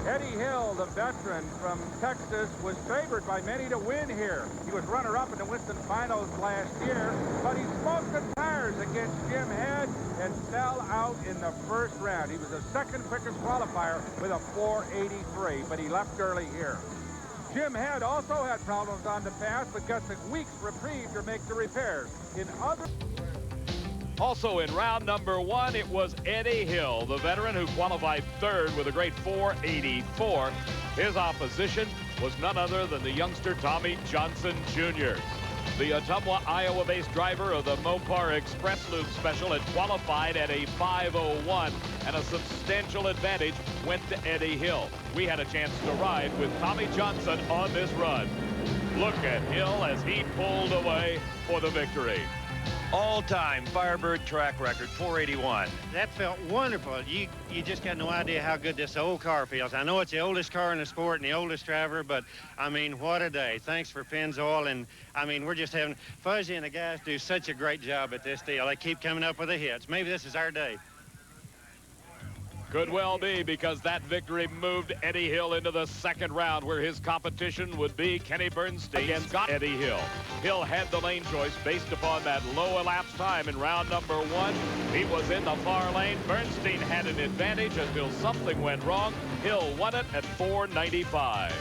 Eddie Hill, the veteran from Texas, was favored by many to win here. He was runner-up in the Winston Finals last year, but he smoked the tires against Jim Head and fell out in the first round. He was the second quickest qualifier with a 483, but he left early here. Jim Head also had problems on the pass, but got a week's reprieve to make the repairs. Also in round number 1, it was Eddie Hill, the veteran who qualified third with a great 484. His opposition was none other than the youngster Tommy Johnson Jr. The Ottumwa, Iowa-based driver of the Mopar Express Loop Special had qualified at a 5:01, and a substantial advantage went to Eddie Hill. We had a chance to ride with Tommy Johnson on this run. Look at Hill as he pulled away for the victory. All-time Firebird track record, 481. That felt wonderful. You just got no idea how good this old car feels. I know it's the oldest car in the sport and the oldest driver, but, I mean, what a day. Thanks for Pennzoil, and, I mean, we're just having... Fuzzy and the guys do such a great job at this deal. They keep coming up with the hits. Maybe this is our day. Could well be, because that victory moved Eddie Hill into the second round, where his competition would be Kenny Bernstein against Eddie Hill. Hill had the lane choice based upon that low elapsed time in round number 1. He was in the far lane. Bernstein had an advantage until something went wrong. Hill won it at 495.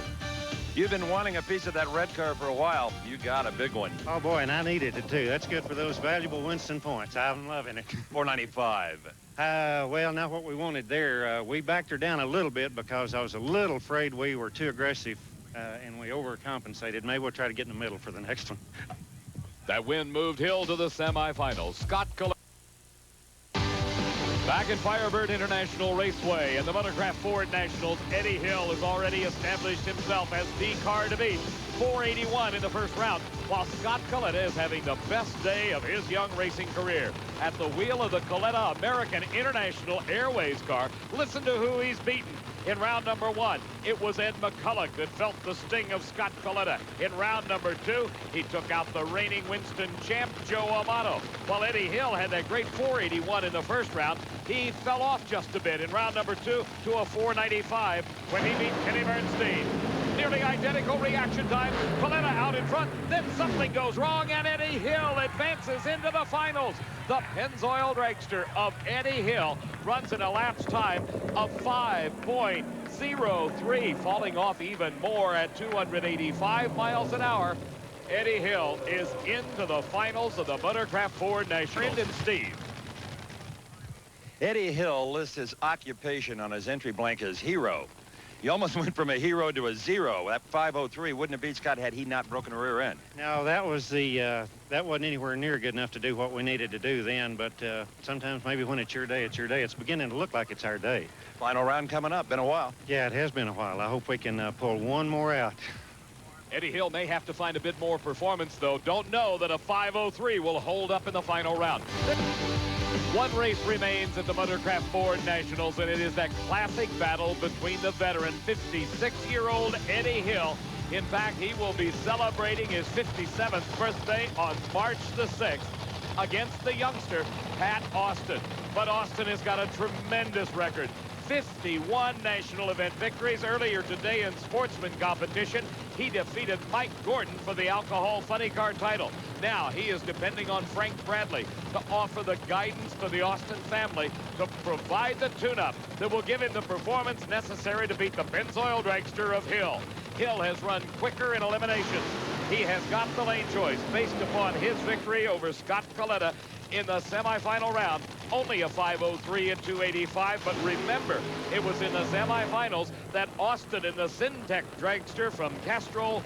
You've been wanting a piece of that red car for a while. You got a big one. Oh, boy, and I needed it, too. That's good for those valuable Winston points. I'm loving it. 495. Well, now what we wanted there, we backed her down a little bit because I was a little afraid we were too aggressive and we overcompensated. Maybe we'll try to get in the middle for the next one. That win moved Hill to the semifinals. Scott Colletta. Back at Firebird International Raceway and the Motorcraft Ford Nationals, Eddie Hill has already established himself as the car to beat. 481 in the first round, while Scott Colletta is having the best day of his young racing career. At the wheel of the Colletta American International Airways car, listen to who he's beaten. In round number 1, it was Ed McCulloch that felt the sting of Scott Colletta. In round number 2, he took out the reigning Winston champ, Joe Amato. While Eddie Hill had that great 481 in the first round, he fell off just a bit in round number 2 to a 495 when he beat Kenny Bernstein. Nearly identical reaction time. Colletta out in front. Then something goes wrong, and Eddie Hill advances into the finals. The Pennzoil dragster of Eddie Hill runs an elapsed time of 5.03, falling off even more at 285 miles an hour. Eddie Hill is into the finals of the Motorcraft Ford Nationals. Brendan Steve. Eddie Hill lists his occupation on his entry blank as hero. He almost went from a hero to a zero. That 503 wouldn't have beat Scott had he not broken a rear end. No, that was the, that wasn't anywhere near good enough to do what we needed to do then, but sometimes maybe when it's your day, it's your day. It's beginning to look like it's our day. Final round coming up. Been a while. Yeah, it has been a while. I hope we can pull one more out. Eddie Hill may have to find a bit more performance, though. Don't know that a 503 will hold up in the final round. One race remains at the Motorcraft Ford Nationals, and it is that classic battle between the veteran 56-year-old Eddie Hill. In fact, he will be celebrating his 57th birthday on March the 6th against the youngster, Pat Austin. But Austin has got a tremendous record. 51 national event victories. Earlier today in sportsman competition, he defeated Mike Gordon for the Alcohol Funny Car title. Now he is depending on Frank Bradley to offer the guidance to the Austin family to provide the tune-up that will give him the performance necessary to beat the Pennzoil dragster of Hill. Hill has run quicker in eliminations. He has got the lane choice based upon his victory over Scott Colletta in the semifinal round. Only a 503 at 285, but remember, it was in the semifinals that Austin in the Syntec dragster from Castrol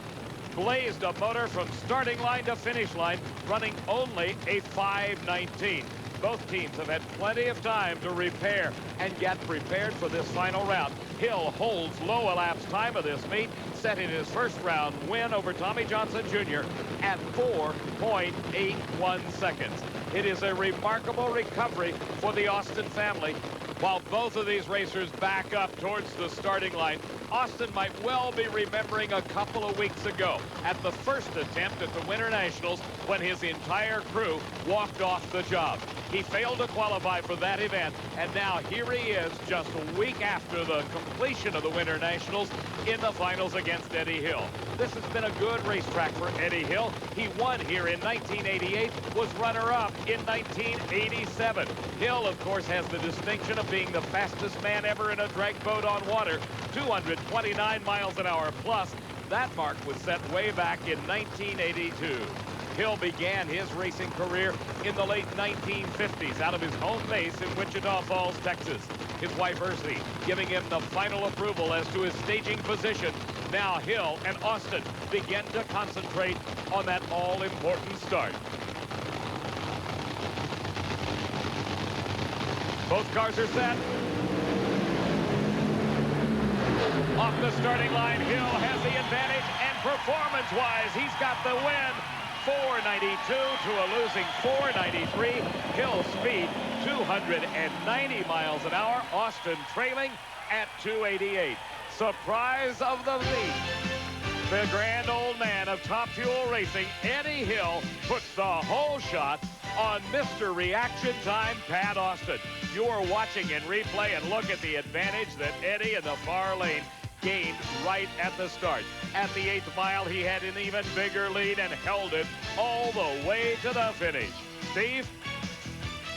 blazed a motor from starting line to finish line, running only a 519. Both teams have had plenty of time to repair and get prepared for this final round. Hill holds low elapsed time of this meet, setting his first round win over Tommy Johnson Jr. at 4.81 seconds. It is a remarkable recovery for the Austin family. While both of these racers back up towards the starting line, Austin might well be remembering a couple of weeks ago at the first attempt at the Winter Nationals when his entire crew walked off the job. He failed to qualify for that event, and now here he is just a week after the completion of the Winter Nationals in the finals against Eddie Hill. This has been a good racetrack for Eddie Hill. He won here in 1988, was runner-up in 1987. Hill, of course, has the distinction of being the fastest man ever in a drag boat on water, 229 miles an hour plus. That mark was set way back in 1982. Hill began his racing career in the late 1950s out of his home base in Wichita Falls, Texas. His wife, Ursi, giving him the final approval as to his staging position. Now Hill and Austin begin to concentrate on that all-important start. Both cars are set. Off the starting line, Hill has the advantage, and performance-wise, he's got the win. 492 to a losing 493. Hill speed 290 miles an hour. Austin trailing at 288. Surprise of the week. The grand old man of Top Fuel Racing, Eddie Hill, puts the whole shot on Mr. Reaction Time, Pat Austin. You are watching in replay, and look at the advantage that Eddie in the far lane gained right at the start. At the 8th mile, he had an even bigger lead and held it all the way to the finish. Steve?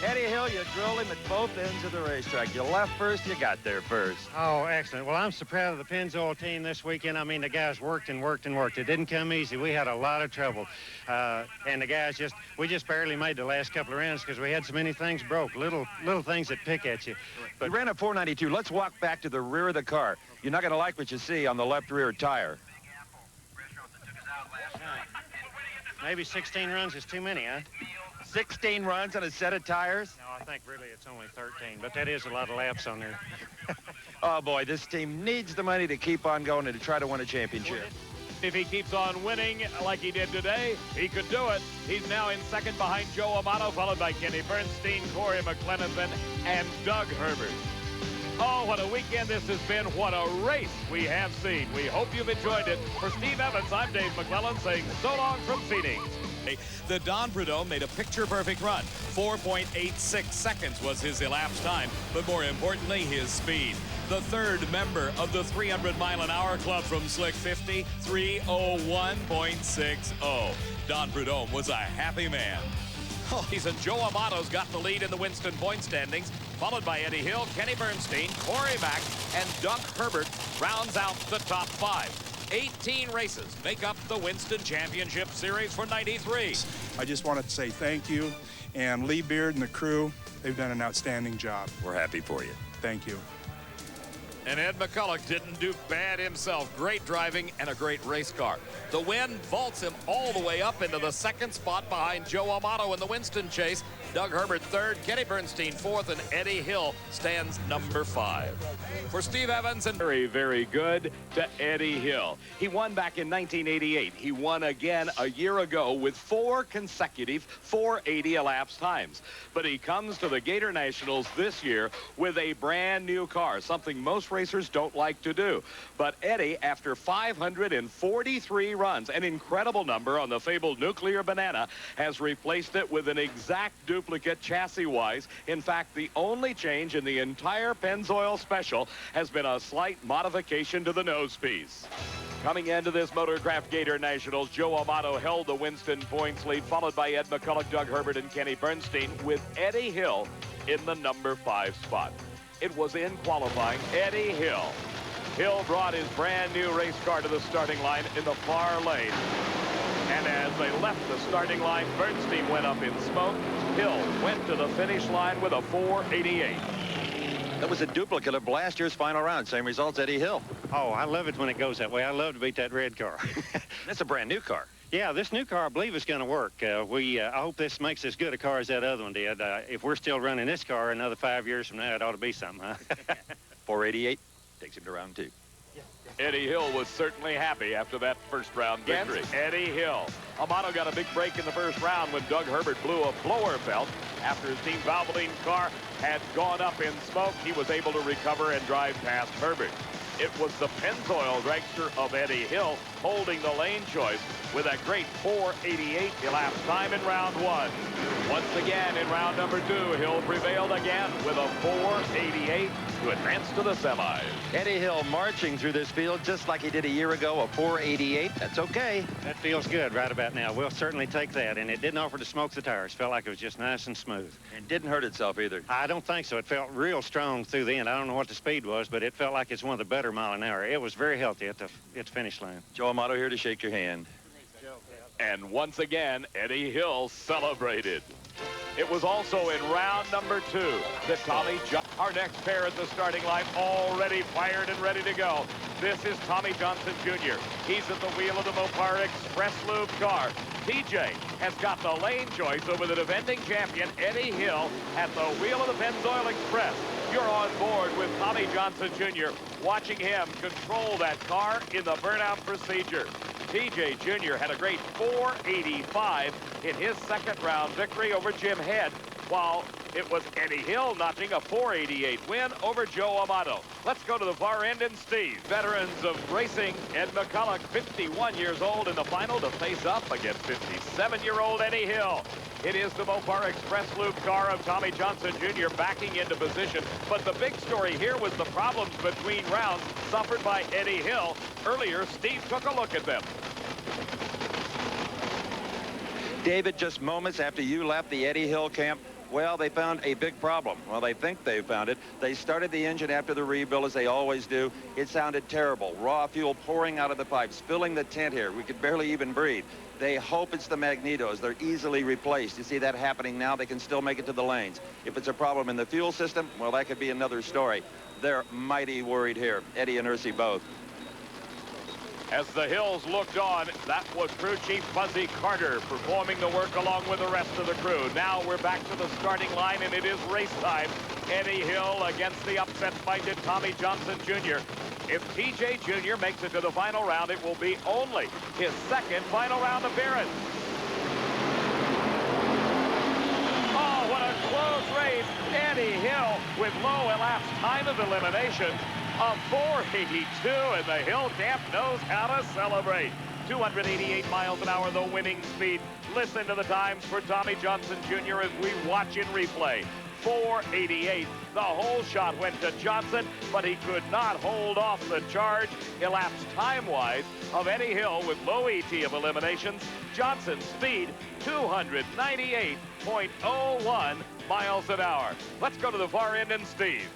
Eddie Hill, you drilled him at both ends of the racetrack. You left first, you got there first. Oh, excellent. Well, I'm so proud of the Pennzoil team this weekend. I mean, the guys worked and worked and worked. It didn't come easy. We had a lot of trouble. And the guys we just barely made the last couple of rounds because we had so many things broke, little things that pick at you. But you ran a 492. Let's walk back to the rear of the car. You're not going to like what you see on the left rear tire. Maybe 16 runs is too many, huh? 16 runs on a set of tires? No, I think really it's only 13, but that is a lot of laps on there. Oh, boy, this team needs the money to keep on going and to try to win a championship. If he keeps on winning like he did today, he could do it. He's now in second behind Joe Amato, followed by Kenny Bernstein, Corey McLenathan, and Doug Herbert. Oh, what a weekend this has been. What a race we have seen. We hope you've enjoyed it. For Steve Evans, I'm Dave McClellan saying so long from Phoenix. The Don Prudhomme made a picture-perfect run. 4.86 seconds was his elapsed time, but more importantly, his speed. The third member of the 300-mile-an-hour club from Slick 50, 301.60. Don Prudhomme was a happy man. Oh, and Joe Amato's got the lead in the Winston point standings, followed by Eddie Hill, Kenny Bernstein, Corey Mack, and Doug Herbert rounds out the top 5. 18 races make up the Winston Championship Series for 93. I just wanted to say thank you, and Lee Beard and the crew, they've done an outstanding job. We're happy for you. Thank you. And Ed McCulloch didn't do bad himself. Great driving and a great race car. The win vaults him all the way up into the second spot behind Joe Amato in the Winston chase. Doug Herbert third, Kenny Bernstein fourth, and Eddie Hill stands number 5. For Steve Evans, and very, very good to Eddie Hill. He won back in 1988. He won again a year ago with 4 consecutive 480 elapsed times. But he comes to the Gator Nationals this year with a brand new car, something most racers don't like to do. But Eddie, after 543 runs, an incredible number on the fabled Nuclear Banana, has replaced it with an exact duplicate chassis-wise. In fact, the only change in the entire Pennzoil Special has been a slight modification to the nose piece. Coming into this Motorcraft Gator Nationals, Joe Amato held the Winston points lead, followed by Ed McCulloch, Doug Herbert, and Kenny Bernstein, with Eddie Hill in the number 5 spot. It was in qualifying, Eddie Hill. Hill brought his brand new race car to the starting line in the far lane. And as they left the starting line, Bernstein went up in smoke. Hill went to the finish line with a 488. That was a duplicate of last year's final round. Same results, Eddie Hill. Oh, I love it when it goes that way. I love to beat that red car. That's a brand new car. Yeah, this new car, I believe, is going to work. I hope this makes as good a car as that other one did. If we're still running this car another 5 years from now, it ought to be something, huh? 488 takes him to round 2. Eddie Hill was certainly happy after that first round victory. Eddie Hill. Amato got a big break in the first round when Doug Herbert blew a blower belt. After his Team Valvoline car had gone up in smoke, he was able to recover and drive past Herbert. It was the Pennzoil dragster of Eddie Hill holding the lane choice with a great 4:88 elapsed time in round one. Once again in round number two, Hill prevailed again with a 4:88 to advance to the semis. Eddie Hill marching through this field just like he did a year ago, a 4:88. That's okay. That feels good right about now. We'll certainly take that. And it didn't offer to smoke the tires. Felt like it was just nice and smooth. And didn't hurt itself either. I don't think so. It felt real strong through the end. I don't know what the speed was, but it felt like it's one of the better mile an hour. It was very healthy at the finish line. Joe Amato here to shake your hand. And once again, Eddie Hill celebrated. It was also in round number two that Tommy Johnson, our next pair at the starting line, already fired and ready to go. This is Tommy Johnson Jr. He's at the wheel of the Mopar Express Lube car. TJ has got the lane choice over the defending champion, Eddie Hill, at the wheel of the Pennzoil Express. You're on board with Tommy Johnson Jr., watching him control that car in the burnout procedure. TJ Jr. had a great 4:85 in his second round victory over Jim Head, while it was Eddie Hill notching a 4:88 win over Joe Amato. Let's go to the far end and Steve. Veterans of racing, Ed McCulloch, 51 years old in the final to face up against 57-year-old Eddie Hill. It is the Mopar Express Lube car of Tommy Johnson Jr. backing into position. But the big story here was the problems between rounds suffered by Eddie Hill. Earlier, Steve took a look at them. David, just moments after you left the Eddie Hill camp, well, they found a big problem. Well, they think they found it. They started the engine after the rebuild, as they always do. It sounded terrible. Raw fuel pouring out of the pipe, spilling the tent here. We could barely even breathe. They hope it's the magnetos. They're easily replaced. You see that happening now. They can still make it to the lanes. If it's a problem in the fuel system, well, that could be another story. They're mighty worried here, Eddie and Ursi both. As the Hills looked on, that was crew chief Fuzzy Carter performing the work along with the rest of the crew. Now we're back to the starting line, and it is race time. Eddie Hill against the upset-minded Tommy Johnson Jr. If TJ Jr. makes it to the final round, it will be only his second final round appearance. Oh, what a close race. Eddie Hill with low elapsed time of elimination. A 4:82, and the Hill camp knows how to celebrate. 288 miles an hour, the winning speed. Listen to the times for Tommy Johnson Jr. as we watch in replay. 4:88. The whole shot went to Johnson, but he could not hold off the charge. Elapsed time-wise of Eddie Hill with low ET of eliminations. Johnson's speed, 298.01 miles an hour. Let's go to the far end and Steve.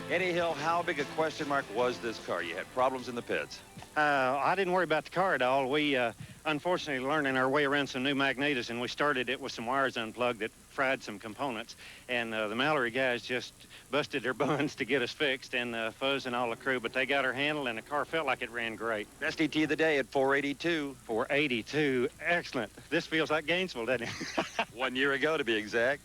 Eddie Hill, how big a question mark was this car? You had problems in the pits. I didn't worry about the car at all. We, unfortunately, learning our way around some new magnetos, and we started it with some wires unplugged that fried some components. And the Mallory guys just busted their buns to get us fixed, and Fuzz and all the crew, but they got her handled, and the car felt like it ran great. Best ET of the day at 4:82. 4:82, excellent. This feels like Gainesville, doesn't it? 1 year ago, to be exact.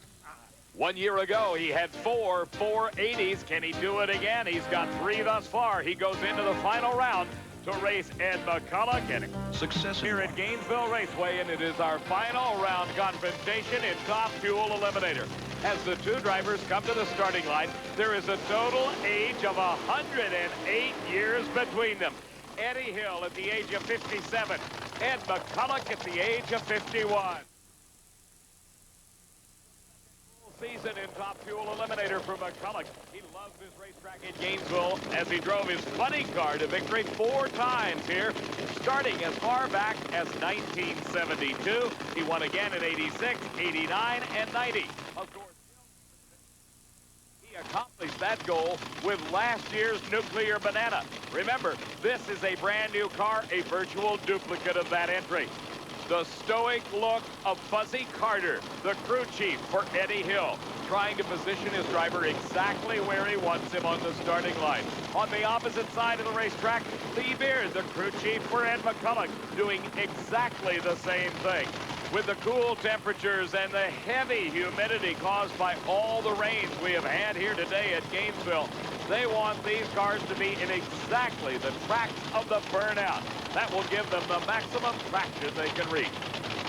1 year ago, he had 4 480s. Can he do it again? He's got 3 thus far. He goes into the final round to race Ed McCulloch. And success here at Gainesville Raceway, and it is our final round confrontation in Top Fuel Eliminator. As the two drivers come to the starting line, there is a total age of 108 years between them. Eddie Hill at the age of 57. Ed McCulloch at the age of 51. Season in Top Fuel Eliminator for McCulloch. He loves his racetrack in Gainesville as he drove his funny car to victory 4 times here, starting as far back as 1972. He won again in 86, 89, and 90. Of course, he accomplished that goal with last year's Nuclear Banana. Remember, this is a brand new car, a virtual duplicate of that entry. The stoic look of Fuzzy Carter, the crew chief for Eddie Hill, trying to position his driver exactly where he wants him on the starting line. On the opposite side of the racetrack, Lee Beard, the crew chief for Ed McCulloch, doing exactly the same thing. With the cool temperatures and the heavy humidity caused by all the rains we have had here today at Gainesville, they want these cars to be in exactly the tracks of the burnout. That will give them the maximum traction they can reach.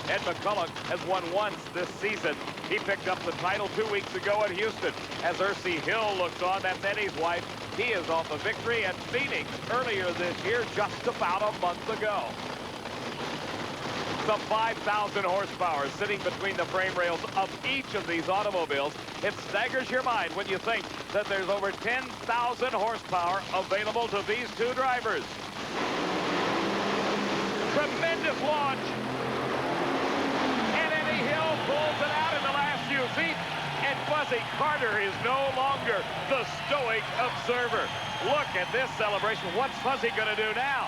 Ed McCulloch has won once this season. He picked up the title 2 weeks ago at Houston. As Ursi Hill looks on, that's Eddie's wife. He is off a victory at Phoenix earlier this year, just about a month ago. the 5,000 horsepower sitting between the frame rails of each of these automobiles. It staggers your mind when you think that there's over 10,000 horsepower available to these two drivers. Tremendous launch. And Eddie Hill pulls it out in the last few feet. And Fuzzy Carter is no longer the stoic observer. Look at this celebration. What's Fuzzy going to do now?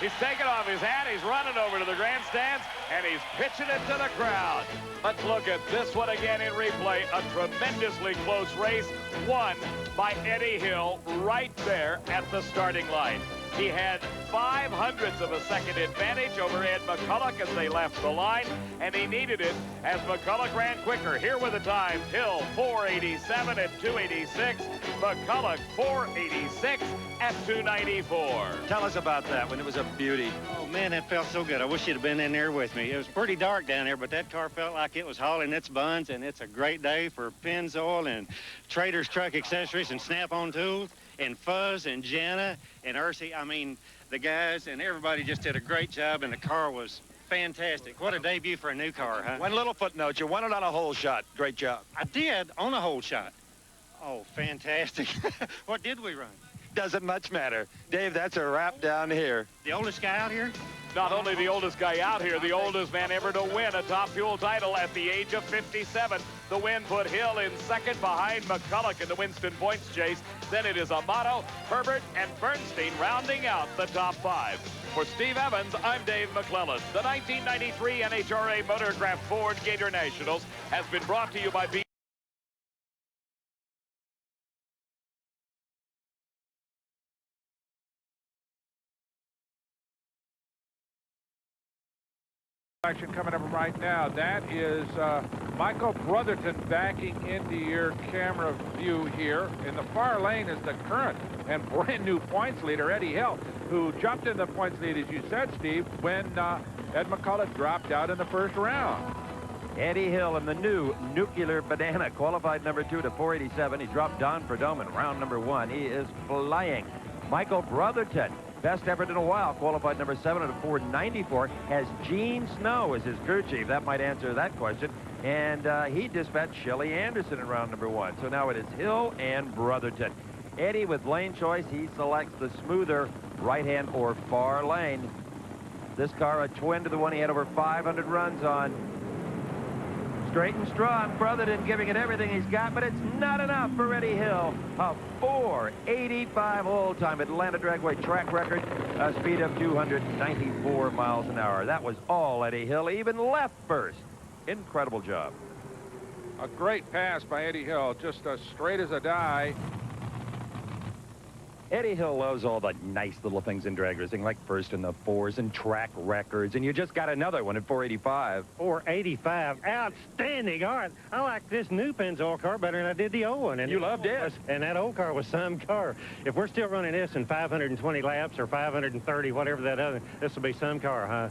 He's taking off his hat, he's running over to the grandstands, and he's pitching it to the crowd. Let's look at this one again in replay. A tremendously close race, won by Eddie Hill right there at the starting line. He had 0.05 of a second advantage over Ed McCulloch as they left the line, and he needed it as McCulloch ran quicker. Here were the times. Hill 4:87 at 2:86. McCulloch 4:86 at 2:94. Tell us about that when it was a beauty. Oh, man, that felt so good. I wish you'd have been in there with me. It was pretty dark down there, but that car felt like it was hauling its buns, and it's a great day for Pennzoil and Trader's Truck Accessories and Snap-on Tools and Fuzz and Jana and Ursi. I mean, the guys and everybody just did a great job, and the car was fantastic. What a debut for a new car, huh? One little footnote, you won it on a hole shot. Great job. I did on a hole shot. Oh, fantastic. What did we run? Doesn't much matter. Dave, that's a wrap down here. The oldest guy out here? Not only the oldest guy out here, the oldest man ever to win a Top Fuel title at the age of 57. The win put Hill in second behind McCulloch in the Winston Points chase. Then it is Amato, Herbert, and Bernstein rounding out the top 5. For Steve Evans, I'm Dave McClellan. The 1993 NHRA Motorcraft Ford Gator Nationals has been brought to you by B. Action coming up right now. That is Michael Brotherton backing into your camera view here. In the far lane is the current and brand new points leader, Eddie Hill, who jumped in the points lead, as you said, Steve, when Ed McCulloch dropped out in the first round. Eddie Hill in the new Nuclear Banana, qualified number 2 to 487. He dropped Don Perdomo in round number 1. He is flying. Michael Brotherton, best effort in a while, qualified number 7 at a 494, has Gene Snow as his crew chief. That might answer that question. And he dispatched Shelly Anderson in round number 1. So now it is Hill and Brotherton. Eddie, with lane choice, he selects the smoother right-hand or far lane. This car, a twin to the one he had over 500 runs on. Straight and strong, Brotherton giving it everything he's got, but it's not enough for Eddie Hill. A 4:85 all-time Atlanta Dragway track record, a speed of 294 miles an hour. That was all Eddie Hill, even left first. Incredible job. A great pass by Eddie Hill, just as straight as a die. Eddie Hill loves all the nice little things in drag racing, like first in the 4s and track records, and you just got another one at 485. 485, outstanding. All right, I like this new Pennzoil car better than I did the old one. And You loved it. And that old car was some car. If we're still running this in 520 laps or 530, whatever that other, this will be some car, huh?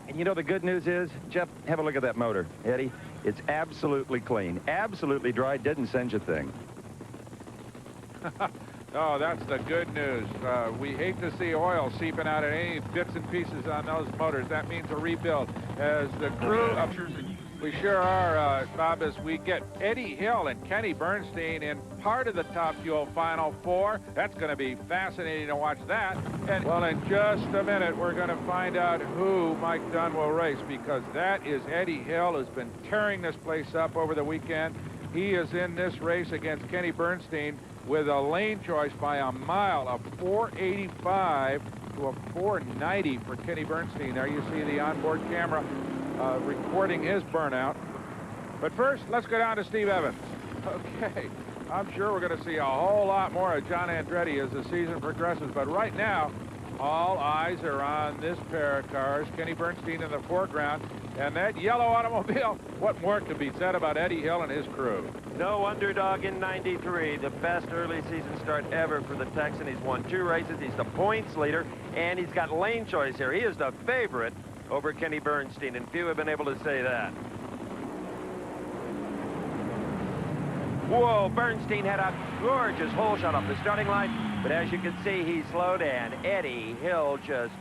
And you know the good news is, Jeff, have a look at that motor, Eddie. It's absolutely clean, absolutely dry, didn't singe a thing. Oh, that's the good news. We hate to see oil seeping out of any bits and pieces on those motors. That means a rebuild. As the crew, we sure are, Bob, as we get Eddie Hill and Kenny Bernstein in part of the Top Fuel Final Four. That's going to be fascinating to watch that. And, well, in just a minute, we're going to find out who Mike Dunn will race, because that is Eddie Hill, who's been tearing this place up over the weekend. He is in this race against Kenny Bernstein with a lane choice by a mile, a 485 to a 490 for Kenny Bernstein. There you see the onboard camera recording his burnout. But first, let's go down to Steve Evans. Okay, I'm sure we're going to see a whole lot more of John Andretti as the season progresses, but right now, all eyes are on this pair of cars. Kenny Bernstein in the foreground, and that yellow automobile. What more could be said about Eddie Hill and his crew? No underdog in 93. The best early season start ever for the Texan. He's won 2 races. He's the points leader, and he's got lane choice here. He is the favorite over Kenny Bernstein, and few have been able to say that. Whoa, Bernstein had a gorgeous hole shot off the starting line, but as you can see, he slowed, and Eddie Hill just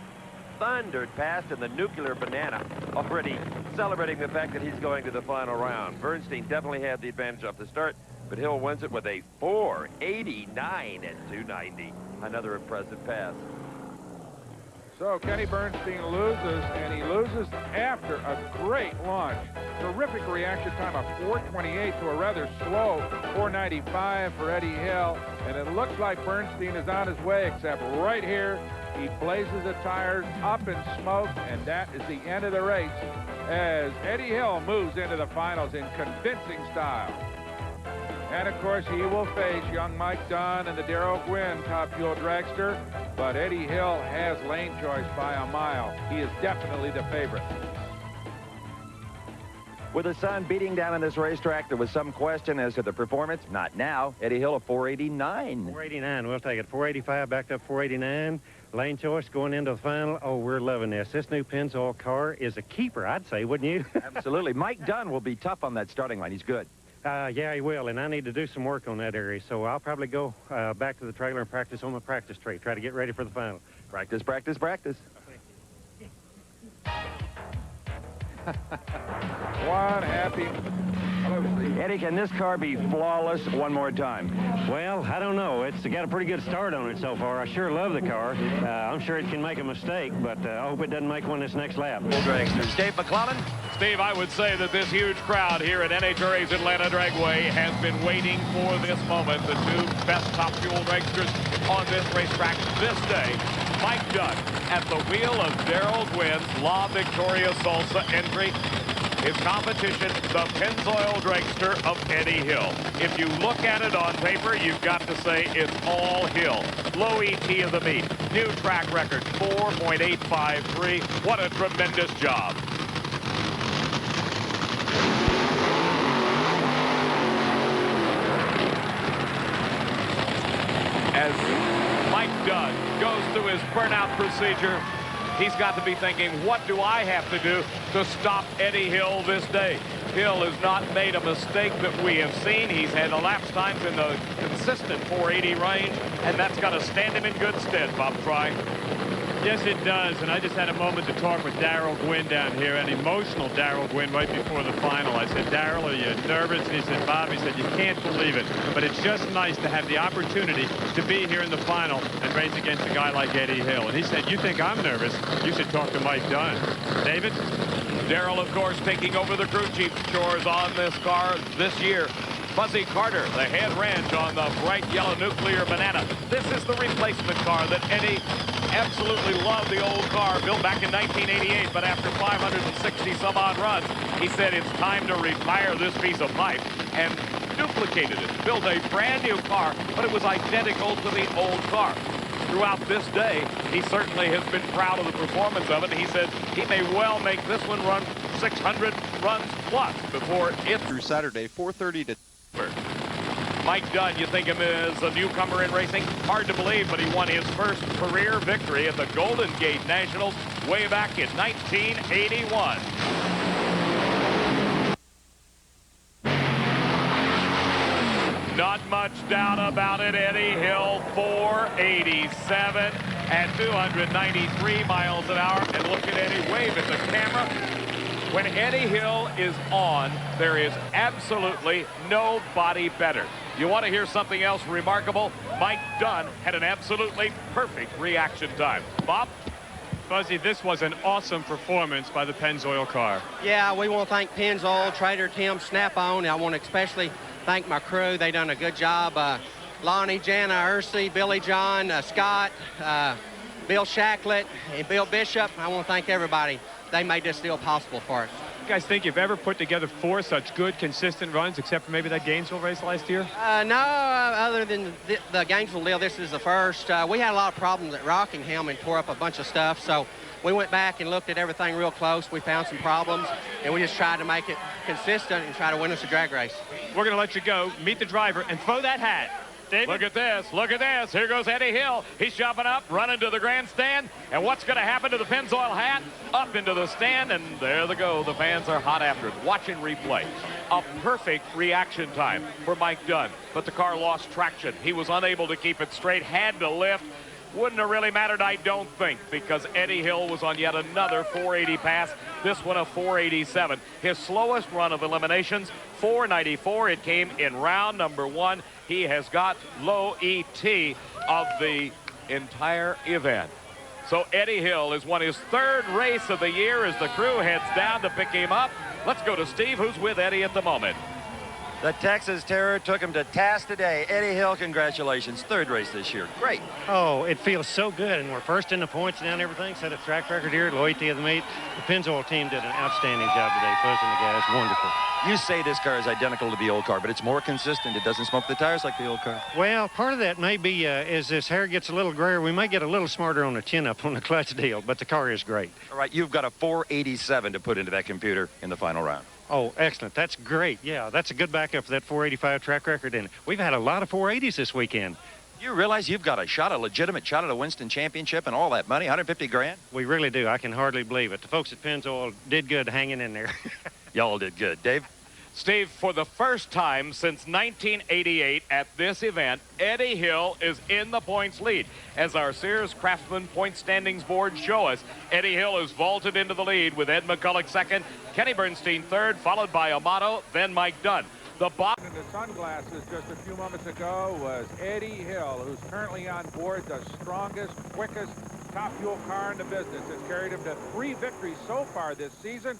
thundered past in the Nuclear Banana, already celebrating the fact that he's going to the final round. Bernstein definitely had the advantage off the start, but Hill wins it with a 4:89 at 290. Another impressive pass. So Kenny Bernstein loses, and he loses after a great launch. Terrific reaction time of 4:28 to a rather slow 4:95 for Eddie Hill. And it looks like Bernstein is on his way, except right here, he blazes the tires up in smoke, and that is the end of the race as Eddie Hill moves into the finals in convincing style. And, of course, he will face young Mike Dunn and the Darrell Gwynn Top Fuel dragster. But Eddie Hill has lane choice by a mile. He is definitely the favorite. With the sun beating down on this racetrack, there was some question as to the performance. Not now. Eddie Hill, a 4:89. 489, we'll take it. 485, backed up 489. Lane choice going into the final. Oh, we're loving this. This new Pennzoil car is a keeper, I'd say, wouldn't you? Absolutely. Mike Dunn will be tough on that starting line. He's good. Yeah, he will, and I need to do some work on that area, so I'll probably go back to the trailer and practice on the practice tree, try to get ready for the final. Practice, practice, practice. One happy Lucy. Eddie, can this car be flawless one more time? Well, I don't know. It's got a pretty good start on it so far. I sure love the car. I'm sure it can make a mistake, but I hope it doesn't make one this next lap. Dragsters. Dave McClellan. Steve, I would say that this huge crowd here at NHRA's Atlanta Dragway has been waiting for this moment. The two best Top Fuel dragsters on this racetrack this day. Mike Dunn at the wheel of Darrell Gwynn's La Victoria Salsa entry. His competition, the Pennzoil dragster of Eddie Hill. If you look at it on paper, you've got to say it's all Hill. Low ET of the meet. New track record, 4.853. What a tremendous job. As Mike Dunn goes through his burnout procedure, he's got to be thinking, what do I have to do to stop Eddie Hill this day? Hill has not made a mistake that we have seen. He's had elapsed times in the consistent 480 range, and that's got to stand him in good stead, Bob Fry. Yes, it does, and I just had a moment to talk with Darrell Gwynn down here, an emotional Darrell Gwynn right before the final. I said, Darrell, are you nervous? And he said, Bob, he said, you can't believe it, but it's just nice to have the opportunity to be here in the final and race against a guy like Eddie Hill. And he said, you think I'm nervous? You should talk to Mike Dunn. David? Darrell, of course, taking over the crew chief chores on this car this year. Buzzy Carter, the head wrench on the bright yellow Nuclear Banana. This is the replacement car that Eddie absolutely loved, the old car built back in 1988, but after 560 some odd runs, he said it's time to retire this piece of pipe and duplicated it, built a brand new car, but it was identical to the old car. Throughout this day, he certainly has been proud of the performance of it. He said he may well make this one run 600 runs plus before it through Saturday, 4:30 to. Mike Dunn, you think him as a newcomer in racing? Hard to believe, but he won his first career victory at the Golden Gate Nationals way back in 1981. Not much doubt about it. Eddie Hill, 487 at 293 miles an hour. And look at Eddie wave at the camera. When Eddie Hill is on, there is absolutely nobody better. You want to hear something else remarkable? Mike Dunn had an absolutely perfect reaction time. Bob? Buzzy, this was an awesome performance by the Pennzoil car. Yeah, we want to thank Pennzoil, Trader Tim, Snap-on. I want to especially thank my crew. They done a good job. Lonnie, Jana, Ursi, Billy John, Scott, Bill Shacklet, and Bill Bishop. I want to thank everybody. They made this deal possible for us. You guys think you've ever put together 4 such good, consistent runs, except for maybe that Gainesville race last year? No, other than the Gainesville deal, this is the first. We had a lot of problems at Rockingham and tore up a bunch of stuff, so we went back and looked at everything real close. We found some problems, and we just tried to make it consistent and try to win us a drag race. We're going to let you go, meet the driver, and throw that hat. David? Look at this. Look at this. Here goes Eddie Hill. He's jumping up, running to the grandstand. And what's going to happen to the Pennzoil hat? Up into the stand, and there they go. The fans are hot after it. Watching replay. A perfect reaction time for Mike Dunn. But the car lost traction. He was unable to keep it straight, had to lift. Wouldn't have really mattered, I don't think, because Eddie Hill was on yet another 480 pass, this one a 487. His slowest run of eliminations, 494. It came in round number 1. He has got low ET of the entire event. So Eddie Hill has won his 3rd race of the year as the crew heads down to pick him up. Let's go to Steve, who's with Eddie at the moment. The Texas Terror took him to task today. Eddie Hill, congratulations. 3rd race this year. Great. Oh, it feels so good, and we're first in the points and everything. Set a track record here at Loyalty of the Meet. The Pennzoil team did an outstanding job today, fuzzing the gas. Wonderful. You say this car is identical to the old car, but it's more consistent. It doesn't smoke the tires like the old car. Well, part of that may be as this hair gets a little grayer, we may get a little smarter on the chin-up on the clutch deal, but the car is great. All right, you've got a 487 to put into that computer in the final round. Oh, excellent. That's great. Yeah, that's a good backup for that 485 track record, and we've had a lot of 480s this weekend. You realize you've got a legitimate shot at a Winston Championship and all that money, 150 grand? We really do. I can hardly believe it. The folks at Pennzoil did good hanging in there. Y'all did good. Dave? Steve, for the first time since 1988 at this event, Eddie Hill is in the points lead. As our Sears Craftsman point standings board show us, Eddie Hill has vaulted into the lead with Ed McCulloch 2nd, Kenny Bernstein 3rd, followed by Amato, then Mike Dunn. The bottom in the sunglasses just a few moments ago was Eddie Hill, who's currently on board the strongest, quickest top fuel car in the business. It's carried him to 3 victories so far this season.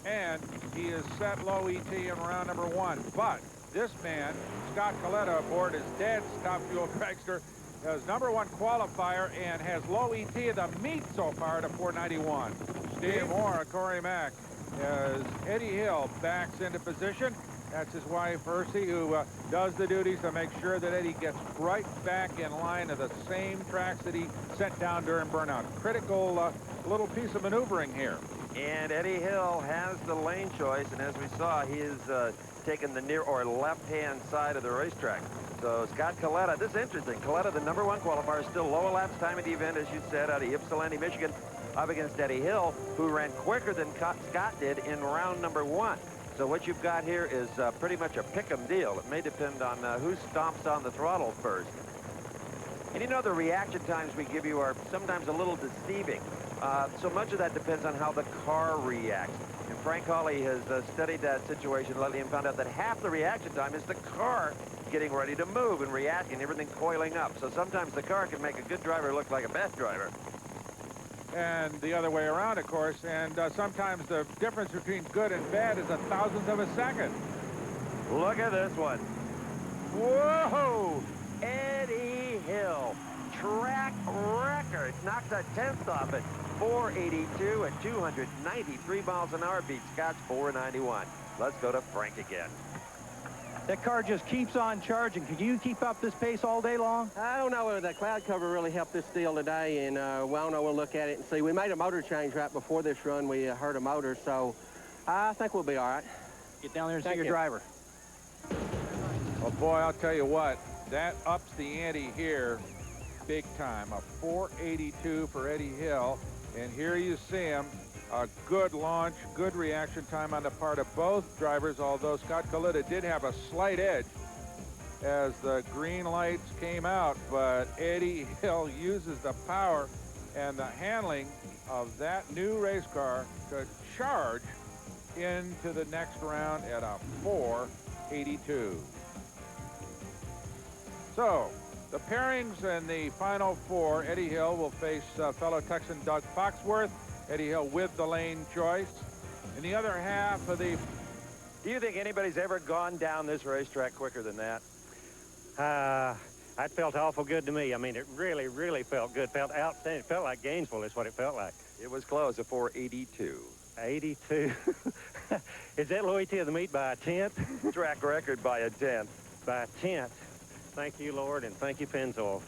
And he is set low ET in round number 1. But this man, Scott Coletta, aboard his dad's top fuel dragster, has number 1 qualifier and has low ET of the meet so far to 491. Steve Moore, Corey Mack, as Eddie Hill backs into position. That's his wife, Ursi, who does the duties to make sure that Eddie gets right back in line of the same tracks that he sent down during burnout. Critical little piece of maneuvering here. And Eddie Hill has the lane choice, and as we saw, he is taking the near or left-hand side of the racetrack. So Scott Coletta, this is interesting. Coletta, the number 1 qualifier, still low elapsed time of the event, as you said, out of Ypsilanti, Michigan, up against Eddie Hill, who ran quicker than Scott did in round number 1. So what you've got here is pretty much a pick-em deal. It may depend on who stomps on the throttle first. And you know, the reaction times we give you are sometimes a little deceiving. So much of that depends on how the car reacts. And Frank Hawley has studied that situation lately and found out that half the reaction time is the car getting ready to move and reacting, everything coiling up. So sometimes the car can make a good driver look like a bad driver. And the other way around, of course. And sometimes the difference between good and bad is a thousandth of a second. Look at this one. Whoa! Eddie Hill, track record, knocks a 10th off it. 482 at 293 miles an hour, beats Scott's 491. Let's go to Frank again. That car just keeps on charging. Can you keep up this pace all day long? I don't know whether the cloud cover really helped this deal today, and we'll look at it and see. We made a motor change right before this run. We heard a motor, so I think we'll be all right. Get down there and see your driver. Well, boy, I'll tell you what, that ups the ante here big time. A 482 for Eddie Hill, and here you see him. A good launch, good reaction time on the part of both drivers, although Scott Coletta did have a slight edge as the green lights came out, but Eddie Hill uses the power and the handling of that new race car to charge into the next round at a 482. So, the pairings in the final 4, Eddie Hill will face fellow Texan Doug Foxworth. Eddie Hill with the lane choice. In the other half of the... Do you think anybody's ever gone down this racetrack quicker than that? That felt awful good to me. I mean, it really, really felt good. Felt outstanding. It felt like Gainesville is what it felt like. It was close, a 482. 82. Is that loyalty of the meet by a 10th? Track record by a 10th. By a 10th. Thank you, Lord, and thank you, Pennzoil.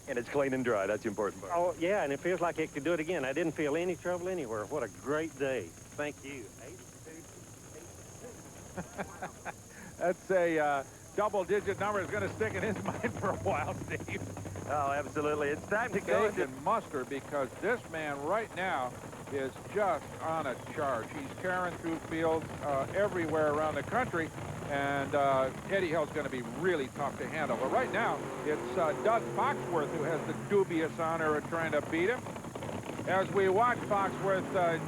And it's clean and dry. That's the important part. Oh, yeah, and it feels like it could do it again. I didn't feel any trouble anywhere. What a great day. Thank you. 82. That's a double-digit number. Is going to stick in his mind for a while, Steve. Oh, absolutely. It's time to go. Take and muster, because this man right now is just on a charge. He's carrying through fields everywhere around the country. And Eddie Hill's going to be really tough to handle. But right now, it's Doug Foxworth who has the dubious honor of trying to beat him. As we watch Foxworth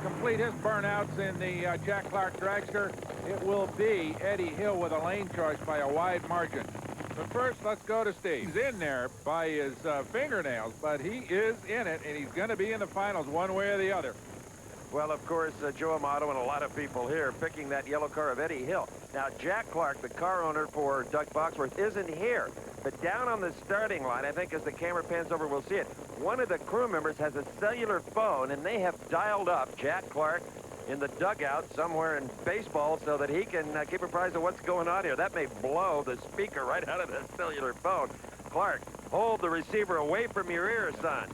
complete his burnouts in the Jack Clark dragster, it will be Eddie Hill with a lane choice by a wide margin. But first, let's go to Steve. He's in there by his fingernails, but he is in it, and he's going to be in the finals one way or the other. Well, of course, Joe Amato and a lot of people here picking that yellow car of Eddie Hill. Now, Jack Clark, the car owner for Doug Foxworth, isn't here. But down on the starting line, I think as the camera pans over, we'll see it. One of the crew members has a cellular phone, and they have dialed up Jack Clark in the dugout somewhere in baseball so that he can keep apprised of what's going on here. That may blow the speaker right out of the cellular phone. Clark, hold the receiver away from your ear, son.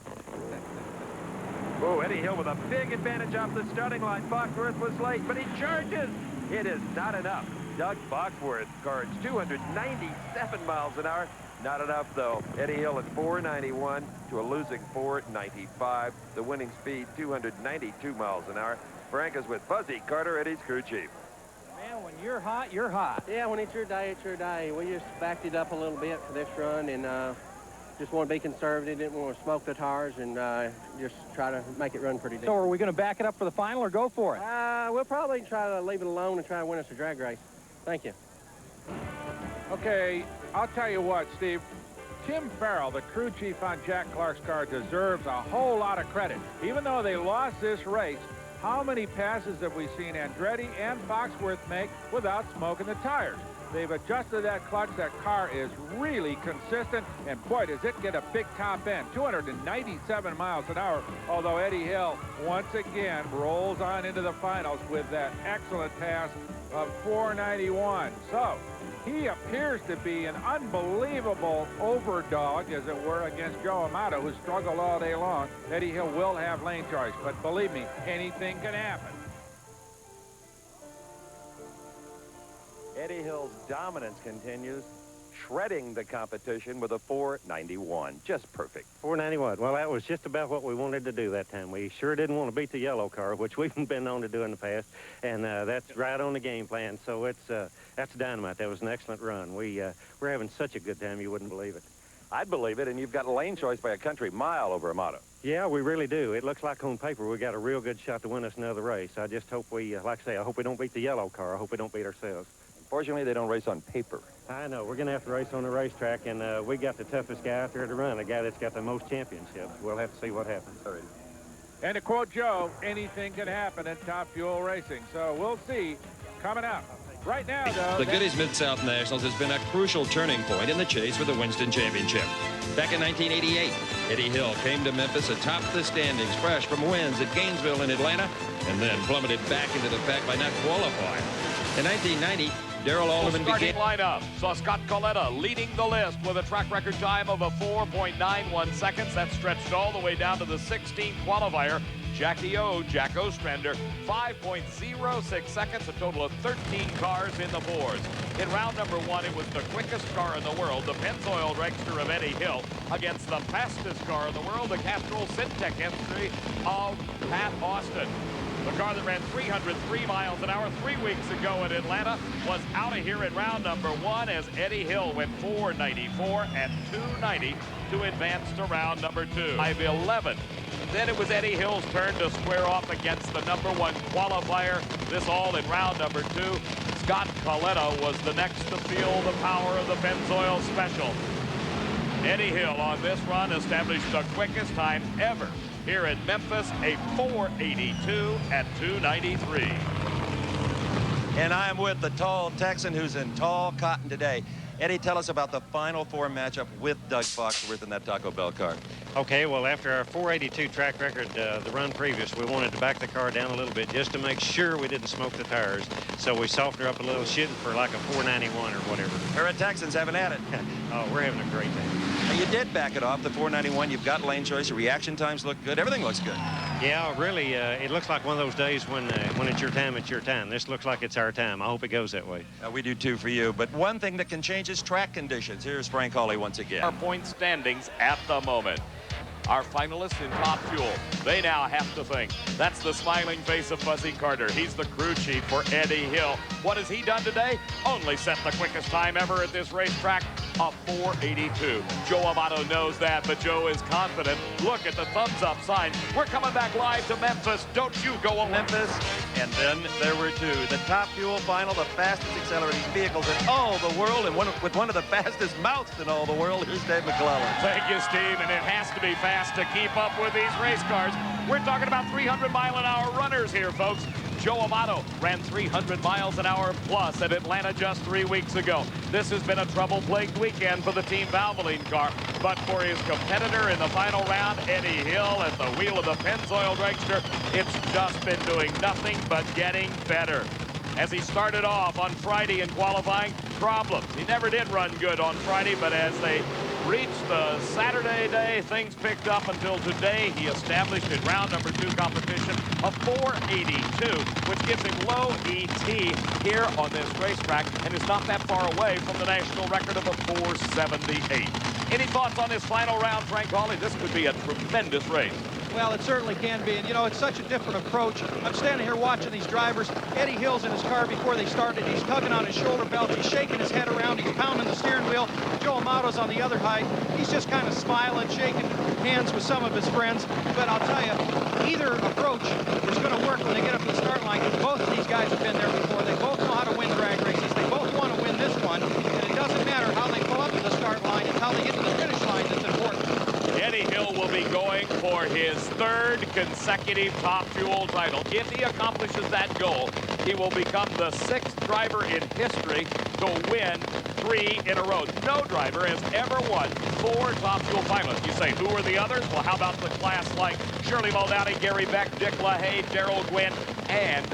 Oh, Eddie Hill with a big advantage off the starting line. Foxworth was late, but he charges. It is not enough. Doug Foxworth cards 297 miles an hour. Not enough, though. Eddie Hill at 491 to a losing 495. The winning speed, 292 miles an hour. Frank is with Fuzzy Carter, Eddie's crew chief. Man, when you're hot, you're hot. Yeah, when it's your day, it's your day. We just backed it up a little bit for this run and just want to be conservative, didn't want to smoke the tires, and just try to make it run pretty deep. So are we going to back it up for the final or go for it? We'll probably try to leave it alone and try to win us a drag race. Thank you. Okay, I'll tell you what, Steve. Tim Farrell, the crew chief on Jack Clark's car, deserves a whole lot of credit. Even though they lost this race, how many passes have we seen Andretti and Foxworth make without smoking the tires? They've adjusted that clutch. That car is really consistent, and boy, does it get a big top end. 297 miles an hour, although Eddie Hill once again rolls on into the finals with that excellent pass of 491. So he appears to be an unbelievable overdog, as it were, against Joe Amato, who struggled all day long. Eddie Hill will have lane choice, but believe me, anything can happen. Eddie Hill's dominance continues, shredding the competition with a 491. Just perfect. 491. Well, that was just about what we wanted to do that time. We sure didn't want to beat the yellow car, which we've been known to do in the past, and that's right on the game plan. So that's dynamite. That was an excellent run. We're having such a good time, you wouldn't believe it. I'd believe it, and you've got a lane choice by a country mile over Amato. Yeah, we really do. It looks like on paper we got a real good shot to win us another race. I just hope we, like I say, I hope we don't beat the yellow car. I hope we don't beat ourselves. Fortunately, they don't race on paper. I know. We're going to have to race on the racetrack, and we got the toughest guy out there to run, a guy that's got the most championships. We'll have to see what happens. And to quote Joe, anything can happen in Top Fuel racing. So we'll see coming up. Right now, though, the Goodies Mid-South Nationals has been a crucial turning point in the chase for the Winston Championship. Back in 1988, Eddie Hill came to Memphis atop the standings, fresh from wins at Gainesville and Atlanta, and then plummeted back into the pack by not qualifying. In 1990, Darrell Alderman starting lineup saw Scott Coletta leading the list with a track record time of a 4.91 seconds. That stretched all the way down to the 16th qualifier. Jackie O, Jack Ostrander, 5.06 seconds, a total of 13 cars in the fours. In round number one, it was the quickest car in the world, the Pennzoil dragster of Eddie Hill, against the fastest car in the world, the Castrol Syntec entry of Pat Austin. The car that ran 303 miles an hour 3 weeks ago in Atlanta was out of here in round number one as Eddie Hill went 494 and 290 to advance to round number two. 511. Then it was Eddie Hill's turn to square off against the number one qualifier. This all in round number two. Scott Coletta was the next to feel the power of the Pennzoil Special. Eddie Hill on this run established the quickest time ever here in Memphis, a 482 at 293. And I am with the tall Texan who's in tall cotton today. Eddie, tell us about the Final Four matchup with Doug Foxworth in that Taco Bell car. Okay, well, after our 482 track record, the run previous, we wanted to back the car down a little bit just to make sure we didn't smoke the tires. So we softened her up a little, shooting for like a 491 or whatever. Our Texans haven't had it. Oh, we're having a great day. Now, you did back it off, the 491. You've got lane choice. Your reaction times look good. Everything looks good. Yeah, really, it looks like one of those days when it's your time, it's your time. This looks like it's our time. I hope it goes that way. We do, too, for you. But one thing that can change is track conditions. Here's Frank Hawley once again. Our point standings at the moment. our finalists in Top Fuel. They now have to think. That's the smiling face of Fuzzy Carter. He's the crew chief for Eddie Hill. What has he done today? Only set the quickest time ever at this racetrack, a 4:82. Joe Amato knows that, but Joe is confident. Look at the thumbs up sign. We're coming back live to Memphis. Don't you go away. Memphis, and then there were two. The Top Fuel final, the fastest accelerating vehicles in all the world, and with one of the fastest mouths in all the world. Here's Dave McClellan. Thank you, Steve, and it has to be fast to keep up with these race cars. We're talking about 300-mile-an-hour runners here, folks. Joe Amato ran 300 miles an hour plus at Atlanta just 3 weeks ago. This has been a trouble-plagued weekend for the Team Valvoline car, but for his competitor in the final round, Eddie Hill, at the wheel of the Pennzoil dragster, it's just been doing nothing but getting better. As he started off on Friday in qualifying, problems. He never did run good on Friday, but as they reached the Saturday day, things picked up until today. He established in round number 2 competition a 4:82, which gives him low ET here on this racetrack and is not that far away from the national record of a 4:78. Any thoughts on this final round, Frank Hawley? This could be a tremendous race. Well, it certainly can be, and you know, it's such a different approach. I'm standing here watching these drivers. Eddie Hill's in his car before they started. He's tugging on his shoulder belt. He's shaking his head around. He's pounding the steering wheel. Joe Amato's on the other side. He's just kind of smiling, shaking hands with some of his friends. But I'll tell you, either approach is going to work when they get up to the start line. Both of these guys have been there before. They both know how to win drag races. They both want to win this one, and it doesn't matter how they pull up to the start line. It's how they get to the finish line that's important. Eddie Hill will be going for his 3rd consecutive Top Fuel title. If he accomplishes that goal, he will become the 6th driver in history to win 3 in a row. No driver has ever won 4 Top Fuel finalists. You say, who are the others? Well, how about the class like Shirley Muldowney, Gary Beck, Dick LaHaye, Darrell Gwynn, and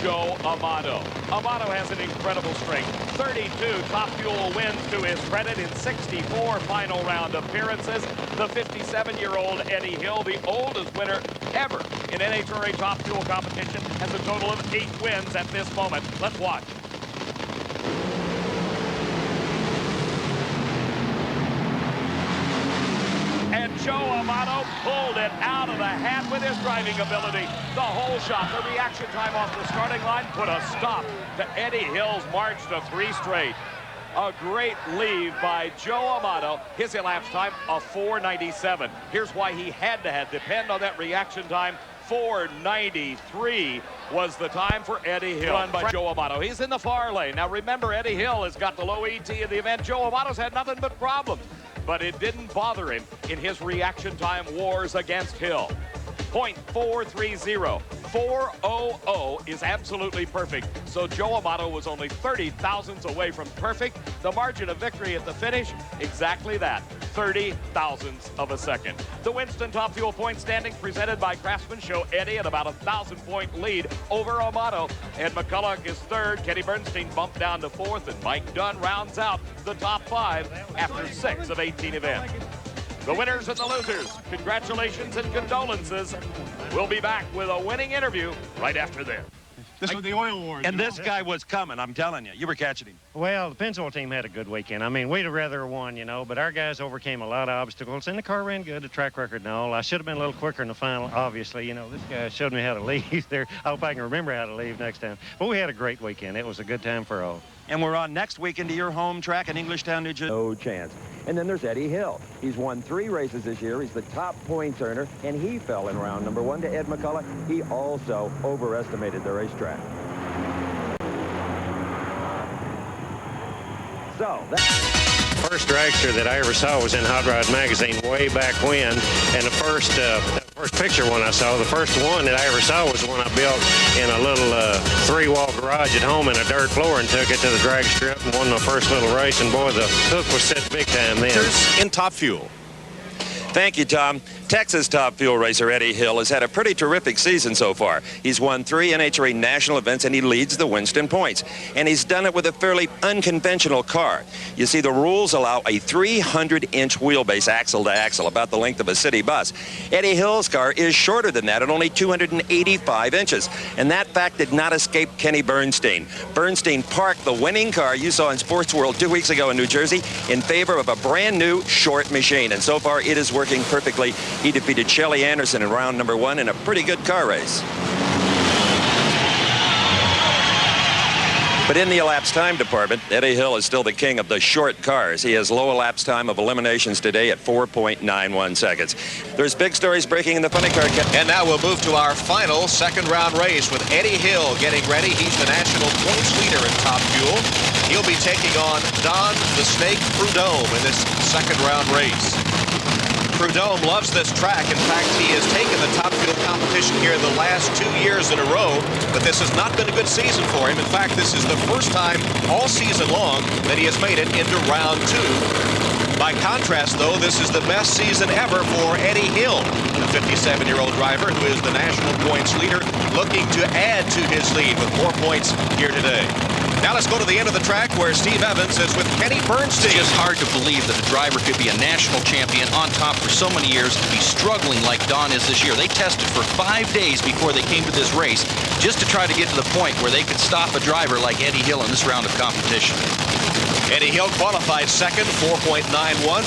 Joe Amato. Amato has an incredible strength. 32 Top Fuel wins to his credit in 64 final round appearances. The 57-year-old Eddie Hill, the oldest winner ever in NHRA Top Fuel competition, has a total of 8 wins at this moment. Let's watch. And Joe Amato pulled it out of the hat with his driving ability. The whole shot, the reaction time off the starting line put a stop to Eddie Hill's march to 3 straight. A great lead by Joe Amato. His elapsed time, a 4:97. Here's why he had to depend on that reaction time. 4:93 was the time for Eddie Hill. Run by Joe Amato. He's in the far lane. Now remember, Eddie Hill has got the low ET of the event. Joe Amato's had nothing but problems, but it didn't bother him in his reaction time wars against Hill. .430. 4:00 is absolutely perfect. So Joe Amato was only 30 thousandths away from perfect. The margin of victory at the finish, exactly that, 30 thousandths of a second. The Winston Top Fuel point standings presented by Craftsman show Eddie at about a 1,000-point lead over Amato. Ed McCulloch is 3rd. Kenny Bernstein bumped down to 4th, and Mike Dunn rounds out the top 5 after 6 of 18 events. The winners and the losers, congratulations and condolences. We'll be back with a winning interview right after this. This was the oil wars. And this guy was coming, I'm telling you. You were catching him. Well, the Pennzoil team had a good weekend. I mean, we'd have rather won, you know, but our guys overcame a lot of obstacles, and the car ran good, the track record and all. I should have been a little quicker in the final, obviously. You know, this guy showed me how to leave there. I hope I can remember how to leave next time. But we had a great weekend. It was a good time for all. And we're on next weekend to your home track in Englishtown, New Jersey. No chance. And then there's Eddie Hill. He's won 3 races this year. He's the top points earner, and he fell in round number 1 to Ed McCulloch. He also overestimated the racetrack. So, First dragster that I ever saw was in Hot Rod Magazine way back when, and the first picture one I saw, the first one that I ever saw was the one I built in a little 3-wall garage at home in a dirt floor and took it to the drag strip and won my first little race, and boy, the hook was set big time then. In Top Fuel. Thank you, Tom. Texas Top Fuel racer Eddie Hill has had a pretty terrific season so far. He's won 3 NHRA national events, and he leads the Winston points. And he's done it with a fairly unconventional car. You see, the rules allow a 300-inch wheelbase axle to axle, about the length of a city bus. Eddie Hill's car is shorter than that at only 285 inches. And that fact did not escape Kenny Bernstein. Bernstein parked the winning car you saw in Sports World 2 weeks ago in New Jersey in favor of a brand new short machine. And so far, it is working perfectly. He defeated Shelly Anderson in round number 1 in a pretty good car race. But in the elapsed time department, Eddie Hill is still the king of the short cars. He has low elapsed time of eliminations today at 4.91 seconds. There's big stories breaking in the funny car. And now we'll move to our final second round race with Eddie Hill getting ready. He's the national points leader in Top Fuel. He'll be taking on Don the Snake Prudhomme in this second round race. Prudhomme loves this track. In fact, he has taken the Top Fuel competition here the last 2 years in a row, but this has not been a good season for him. In fact, this is the first time all season long that he has made it into round 2. By contrast, though, this is the best season ever for Eddie Hill, the 57-year-old driver who is the national points leader, looking to add to his lead with more points here today. Now let's go to the end of the track where Steve Evans is with Kenny Bernstein. It's just hard to believe that a driver could be a national champion on top for so many years and be struggling like Don is this year. They tested for 5 days before they came to this race just to try to get to the point where they could stop a driver like Eddie Hill in this round of competition. Eddie Hill qualified second, 4.91,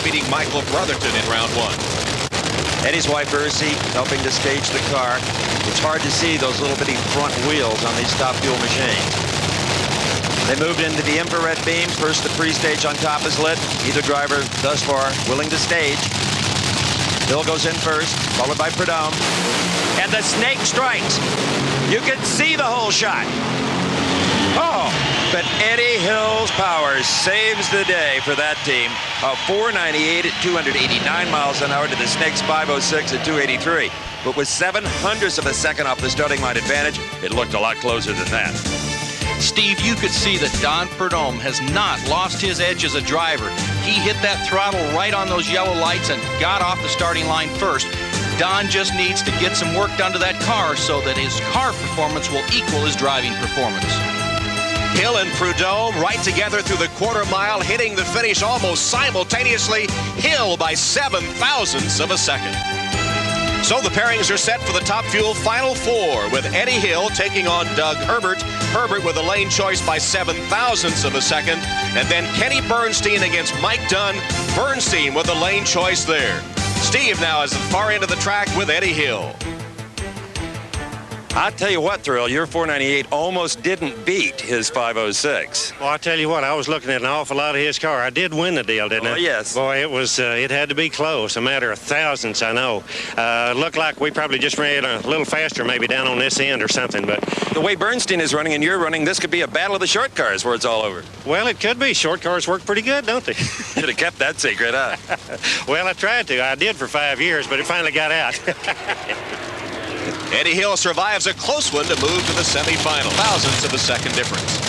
beating Michael Brotherton in round 1. Eddie's wife, Ursi, helping to stage the car. It's hard to see those little bitty front wheels on these Top Fuel machines. They moved into the infrared beams. First, the pre-stage on top is lit. Either driver, thus far, willing to stage. Hill goes in first, followed by Prudhomme. And the snake strikes. You can see the whole shot. Oh, but Eddie Hill's power saves the day for that team. A 498 at 289 miles an hour to the Snake's 506 at 283. But with 0.07 of a second off the starting line advantage, it looked a lot closer than that. Steve, you could see that Don Prudhomme has not lost his edge as a driver. He hit that throttle right on those yellow lights and got off the starting line first. Don just needs to get some work done to that car so that his car performance will equal his driving performance. Hill and Prudhomme right together through the quarter mile, hitting the finish almost simultaneously. Hill by 0.07 of a second. So the pairings are set for the Top Fuel Final Four with Eddie Hill taking on Doug Herbert. Herbert with a lane choice by 0.07 of a second. And then Kenny Bernstein against Mike Dunn. Bernstein with a lane choice there. Steve now is at the far end of the track with Eddie Hill. I'll tell you what, Thrill, your 498 almost didn't beat his 506. Well, I tell you what, I was looking at an awful lot of his car. I did win the deal, didn't I? Oh, yes. Boy, it was, it had to be close, a matter of thousandths, I know. Looked like we probably just ran a little faster maybe down on this end or something, but... The way Bernstein is running and you're running, this could be a battle of the short cars where it's all over. Well, it could be. Short cars work pretty good, don't they? Should have kept that secret, huh? Well, I tried to. I did for 5 years, but it finally got out. Eddie Hill survives a close one to move to the semifinal. 0.001 of a second difference.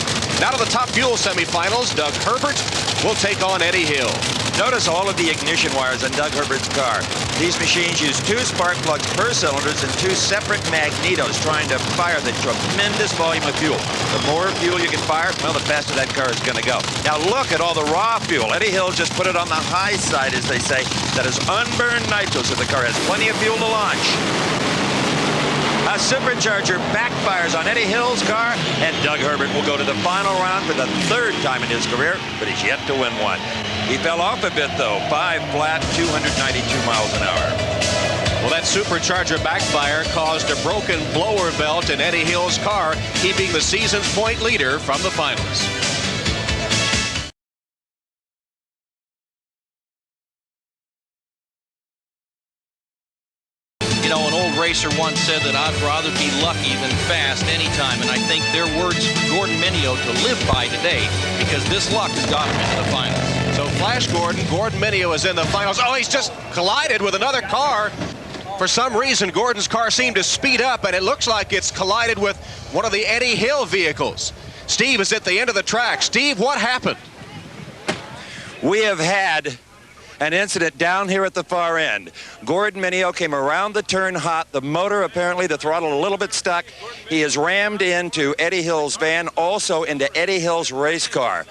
Now to the Top Fuel semifinals. Doug Herbert will take on Eddie Hill. Notice all of the ignition wires on Doug Herbert's car. These machines use 2 spark plugs per cylinders and 2 separate magnetos trying to fire the tremendous volume of fuel. The more fuel you can fire, well, the faster that car is going to go. Now look at all the raw fuel. Eddie Hill just put it on the high side, as they say. That is unburned nitro, so the car has plenty of fuel to launch. A supercharger backfires on Eddie Hill's car, and Doug Herbert will go to the final round for the 3rd time in his career, but he's yet to win one. He fell off a bit, though. 5 flat, 292 miles an hour. Well, that supercharger backfire caused a broken blower belt in Eddie Hill's car, keeping the season's point leader from the finals. You know, an old racer once said that I'd rather be lucky than fast anytime, and I think they're words for Gordon Minio to live by today, because this luck has got him into the finals. So Flash Gordon Minio is in the finals. Oh, he's just collided with another car. For some reason, Gordon's car seemed to speed up, and it looks like it's collided with one of the Eddie Hill vehicles. Steve is at the end of the track. Steve, what happened? We have had an incident down here at the far end. Gordon Minio came around the turn hot. The motor, apparently the throttle a little bit stuck. He is rammed into Eddie Hill's van, also into Eddie Hill's race car.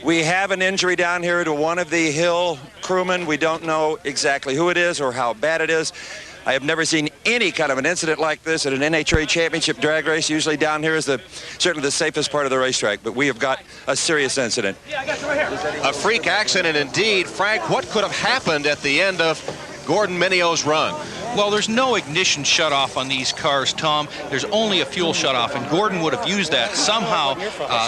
We have an injury down here to one of the Hill crewmen. We don't know exactly who it is or how bad it is. I have never seen any kind of an incident like this at an NHRA championship drag race. Usually down here is certainly the safest part of the racetrack, but we have got a serious incident. A freak accident indeed. Frank, what could have happened at the end of Gordon Minio's run? Well, there's no ignition shut-off on these cars, Tom. There's only a fuel shut-off, and Gordon would have used that. Somehow,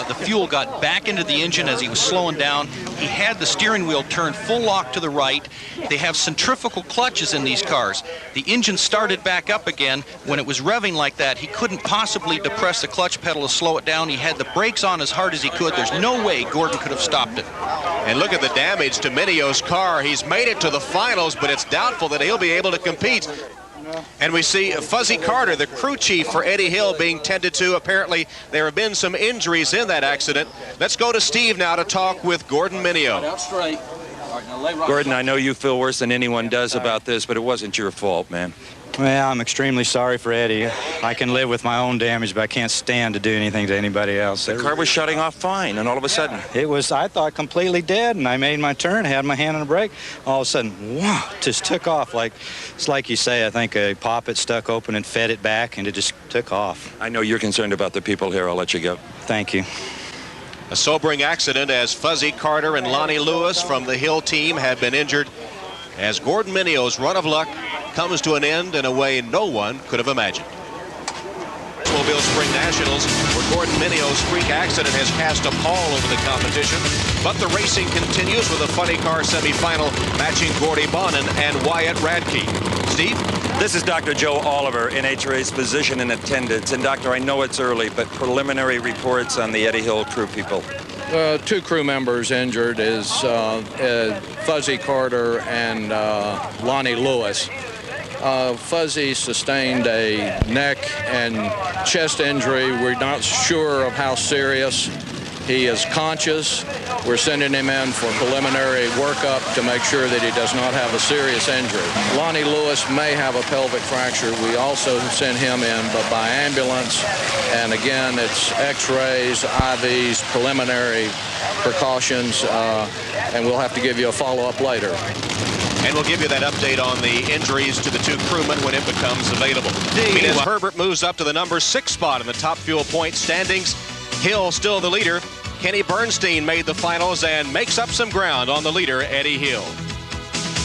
the fuel got back into the engine as he was slowing down. He had the steering wheel turned full lock to the right. They have centrifugal clutches in these cars. The engine started back up again. When it was revving like that, he couldn't possibly depress the clutch pedal to slow it down. He had the brakes on as hard as he could. There's no way Gordon could have stopped it. And look at the damage to Minio's car. He's made it to the finals, but it's doubtful that he'll be able to compete. And we see Fuzzy Carter, the crew chief for Eddie Hill, being tended to. Apparently, there have been some injuries in that accident. Let's go to Steve now to talk with Gordon Minio. Gordon, I know you feel worse than anyone does about this, but it wasn't your fault, man. Well, I'm extremely sorry for Eddie. I can live with my own damage, but I can't stand to do anything to anybody else. The car was shutting off fine, and all of a sudden... It was, I thought, completely dead, and I made my turn, had my hand on the brake. All of a sudden, wow, just took off. It's like you say, I think a poppet stuck open and fed it back, and it just took off. I know you're concerned about the people here. I'll let you go. Thank you. A sobering accident as Fuzzy Carter and Lonnie Lewis from the Hill team have been injured, as Gordon Minio's run of luck comes to an end in a way no one could have imagined. Mobile Spring Nationals, where Gordon Minio's freak accident has cast a pall over the competition, but the racing continues with a funny car semifinal matching Gordy Bonin and Wyatt Radke. Steve? This is Dr. Joe Oliver, NHRA's physician in attendance. And Doctor, I know it's early, but preliminary reports on the Eddie Hill crew people. 2 crew members injured is Fuzzy Carter and Lonnie Lewis. Fuzzy sustained a neck and chest injury. We're not sure of how serious. He is conscious. We're sending him in for preliminary workup to make sure that he does not have a serious injury. Lonnie Lewis may have a pelvic fracture. We also send him in, but by ambulance. And again, it's x-rays, IVs, preliminary precautions, and we'll have to give you a follow-up later. And we'll give you that update on the injuries to the 2 crewmen when it becomes available. Meanwhile, Herbert moves up to the number 6 spot in the top fuel point standings. Hill still the leader. Kenny Bernstein made the finals and makes up some ground on the leader, Eddie Hill.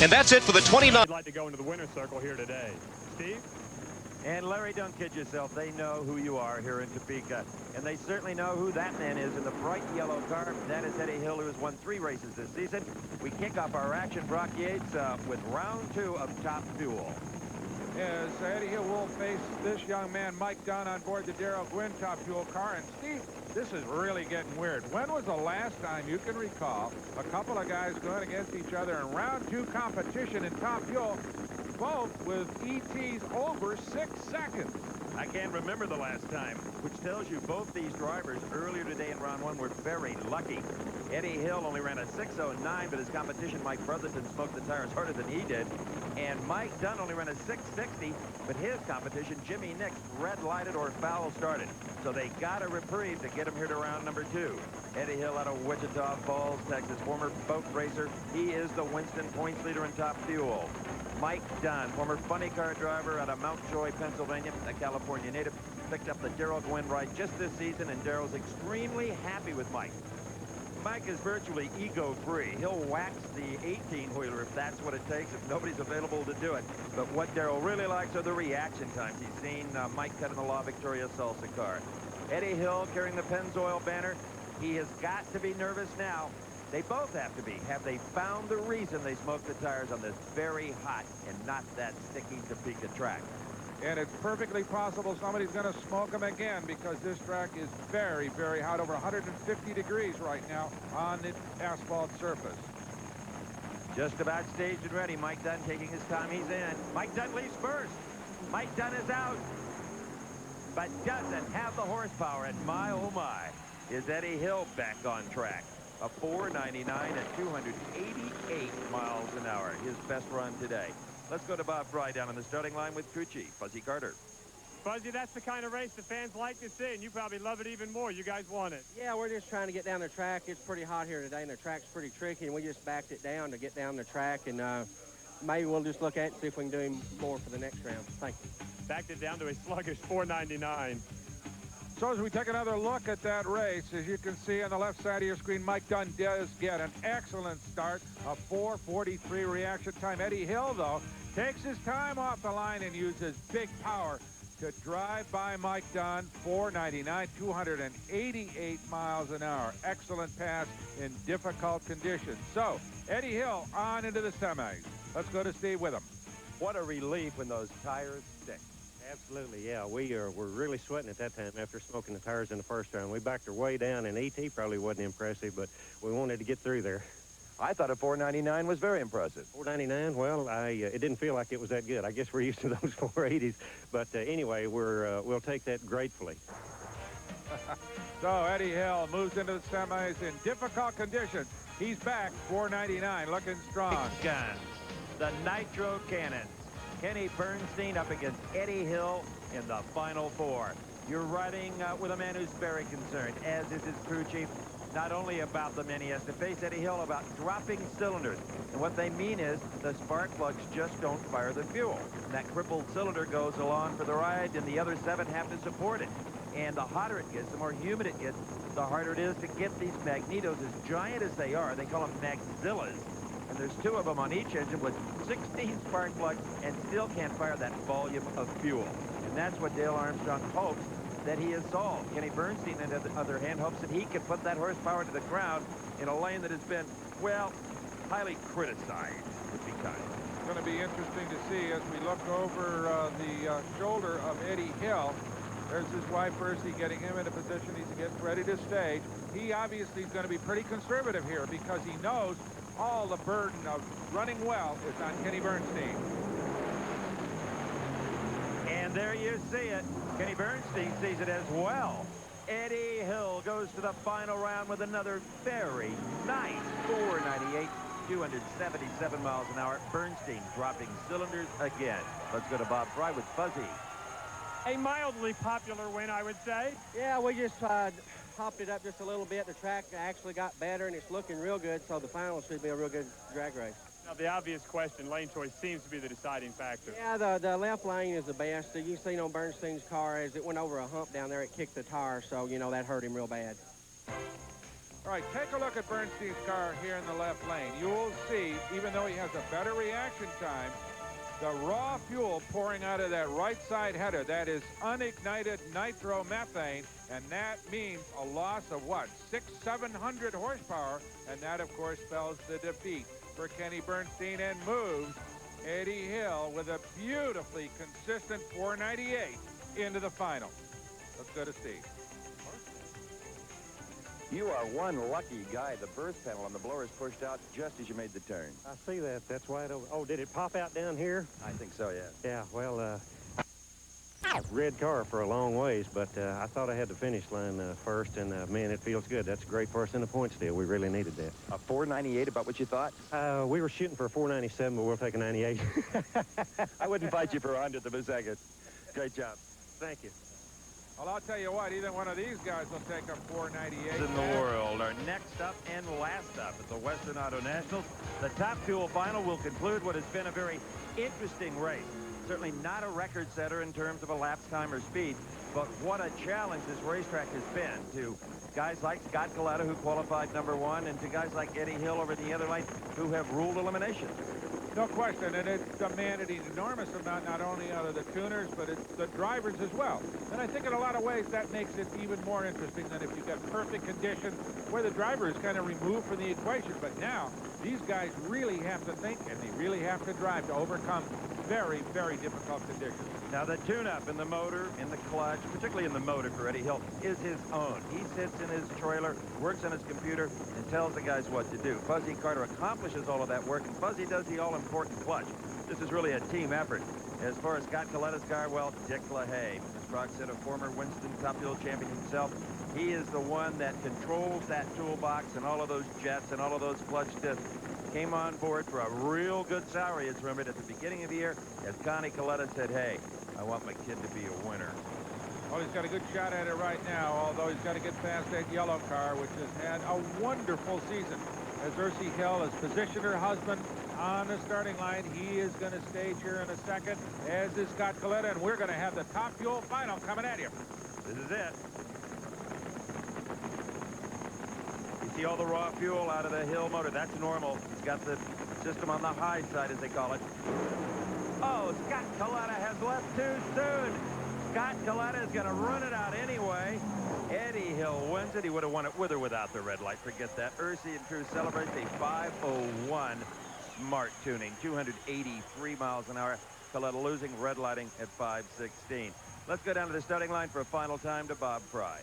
And that's it for the 29. I'd like to go into the winner's circle here today. Steve? And Larry, don't kid yourself. They know who you are here in Topeka. And they certainly know who that man is in the bright yellow car. That is Eddie Hill, who has won 3 races this season. We kick off our action, Brock Yates, with round 2 of Top Fuel. Yes, Eddie Hill will face this young man, Mike Dunn, on board the Darrell Gwynn Top Fuel car. And Steve, this is really getting weird. When was the last time you can recall a couple of guys going against each other in round 2 competition in Top Fuel, both with ETs over 6 seconds? I can't remember the last time, which tells you both these drivers earlier today in round 1 were very lucky. Eddie Hill only ran a 6:09, but his competition, Mike Brotherton, smoked the tires harder than he did. And Mike Dunn only ran a 6:60, but his competition, Jimmy Nix, red-lighted or foul started. So they got a reprieve to get him here to round number 2. Eddie Hill out of Wichita Falls, Texas, former boat racer. He is the Winston points leader in Top Fuel. Mike Dunn, former funny car driver out of Mount Joy, Pennsylvania, a California native, picked up the Darrell Gwynn ride just this season, and Darrell's extremely happy with Mike. Mike is virtually ego-free. He'll wax the 18-wheeler if that's what it takes, if nobody's available to do it. But what Darrell really likes are the reaction times. He's seen Mike cut in the La Victoria Salsa car. Eddie Hill carrying the Pennzoil banner. He has got to be nervous now. They both have to be. Have they found the reason they smoked the tires on this very hot and not that sticky Topeka track? And it's perfectly possible somebody's going to smoke them again, because this track is very, very hot, over 150 degrees right now on the asphalt surface. Just about staged and ready. Mike Dunn taking his time. He's in. Mike Dunn leaves first. Mike Dunn is out, but doesn't have the horsepower. And my, oh my, is Eddie Hill back on track. A 4.99 at 288 miles an hour. His best run today. Let's go to Bob Fry down on the starting line with crew chief Fuzzy Carter. Fuzzy, that's the kind of race the fans like to see, and you probably love it even more. You guys want it. Yeah, we're just trying to get down the track. It's pretty hot here today, and the track's pretty tricky, and we just backed it down to get down the track, and maybe we'll just look at it and see if we can do more for the next round. Thank you. Backed it down to a sluggish 4.99. So as we take another look at that race, as you can see on the left side of your screen, Mike Dunn does get an excellent start, a 4:43 reaction time. Eddie Hill, though, Takes his time off the line and uses big power to drive by Mike Dunn. 499, 288 miles an hour. Excellent pass in difficult conditions. So Eddie Hill on into the semis. Let's go to Steve with him. What a relief when those tires stick. Absolutely, yeah. We're really sweating at that time after smoking the tires in the first round. We backed her way down, and ET probably wasn't impressive, but we wanted to get through there. I thought a 499 was very impressive. 499, well, it didn't feel like it was that good. I guess we're used to those 480s. But anyway, we'll take that gratefully. So Eddie Hill moves into the semis in difficult conditions. He's back, 499, looking strong. Guns, the Nitro Cannons. Kenny Bernstein up against Eddie Hill in the Final Four. You're riding with a man who's very concerned, as is his crew chief. Not only about the men he has to face, Eddie Hill, about dropping cylinders. And what they mean is the spark plugs just don't fire the fuel. And that crippled cylinder goes along for the ride, and the other 7 have to support it. And the hotter it gets, the more humid it gets, the harder it is to get these magnetos, as giant as they are. They call them Magzillas. And there's 2 of them on each engine with 16 spark plugs and still can't fire that volume of fuel. And that's what Dale Armstrong hopes that he has solved. Kenny Bernstein, on the other hand, hopes that he can put that horsepower to the ground in a lane that has been, well, highly criticized, to be kind. It's going to be interesting to see as we look over the shoulder of Eddie Hill. There's his wife, Percy, getting him in a position he's getting ready to stage. He obviously is going to be pretty conservative here because he knows all the burden of running well is on Kenny Bernstein. And there you see it. Kenny Bernstein sees it as well. Eddie Hill goes to the final round with another very nice 498, 277 miles an hour. Bernstein dropping cylinders again. Let's go to Bob Fry with Fuzzy. A mildly popular win, I would say. Yeah, we just hopped it up just a little bit. The track actually got better, and it's looking real good, so the final should be a real good drag race. Now, the obvious question, lane choice seems to be the deciding factor. Yeah, the left lane is the best. You seen on Bernstein's car, as it went over a hump down there, it kicked the tire, so, you know, that hurt him real bad. All right, take a look at Bernstein's car here in the left lane. You will see, even though he has a better reaction time, the raw fuel pouring out of that right side header. That is unignited nitromethane, and that means a loss of what, 600-700 horsepower, and that of course spells the defeat for Kenny Bernstein and moves Eddie Hill with a beautifully consistent 498 into the final. Let's go to Steve. You are one lucky guy. The burst panel on the blower is pushed out just as you made the turn. I see that. That's why it over. Oh, did it pop out down here? I think so, yeah. Yeah, well, red car for a long ways, but I thought I had the finish line first, and man, it feels good. That's great for us in the points deal. We really needed that. A 498, about what you thought? We were shooting for a 497, but we'll take a 98. I wouldn't fight you for a 100th of a second. Great job. Thank you. Well, I'll tell you what, either one of these guys will take a 498. In the world, our next up and last up at the Western Auto Nationals. The Top Fuel final will conclude what has been a very interesting race. Certainly not a record setter in terms of elapsed time or speed, but what a challenge this racetrack has been to guys like Scott Coletta, who qualified #1, and to guys like Eddie Hill over the other lane, who have ruled elimination. No question, and it's demanded an enormous amount not only out of the tuners, but it's the drivers as well. And I think in a lot of ways that makes it even more interesting than if you got perfect conditions where the driver is kind of removed from the equation. But now these guys really have to think, and they really have to drive to overcome very, very difficult conditions. Now the tune-up in the motor, in the clutch, particularly in the motor for Eddie Hill, is his own. He sits in his trailer, works on his computer, and tells the guys what to do. Fuzzy Carter accomplishes all of that work, and Fuzzy does the all-important clutch. This is really a team effort. As far as Scott Coletta's car, well, Dick LaHaye, as Brock said, a former Winston Top Fuel champion himself, he is the one that controls that toolbox and all of those jets and all of those clutch discs. Came on board for a real good salary, it's remembered, at the beginning of the year, as Connie Coletta said, hey, I want my kid to be a winner. Well, he's got a good shot at it right now, although he's got to get past that yellow car, which has had a wonderful season. As Ursi Hill has positioned her husband on the starting line, he is going to stage here in a second, as is Scott Coletta, and we're going to have the Top Fuel final coming at you. This is it. You see all the raw fuel out of the Hill motor. That's normal. It's got the system on the high side, as they call it. Scott Coletta is going to run it out anyway. Eddie Hill wins it. He would have won it with or without the red light. Forget that. Ursi and crew celebrates a 5:01 smart tuning. 283 miles an hour. Coletta losing, red lighting at 5:16. Let's go down to the starting line for a final time to Bob Pry.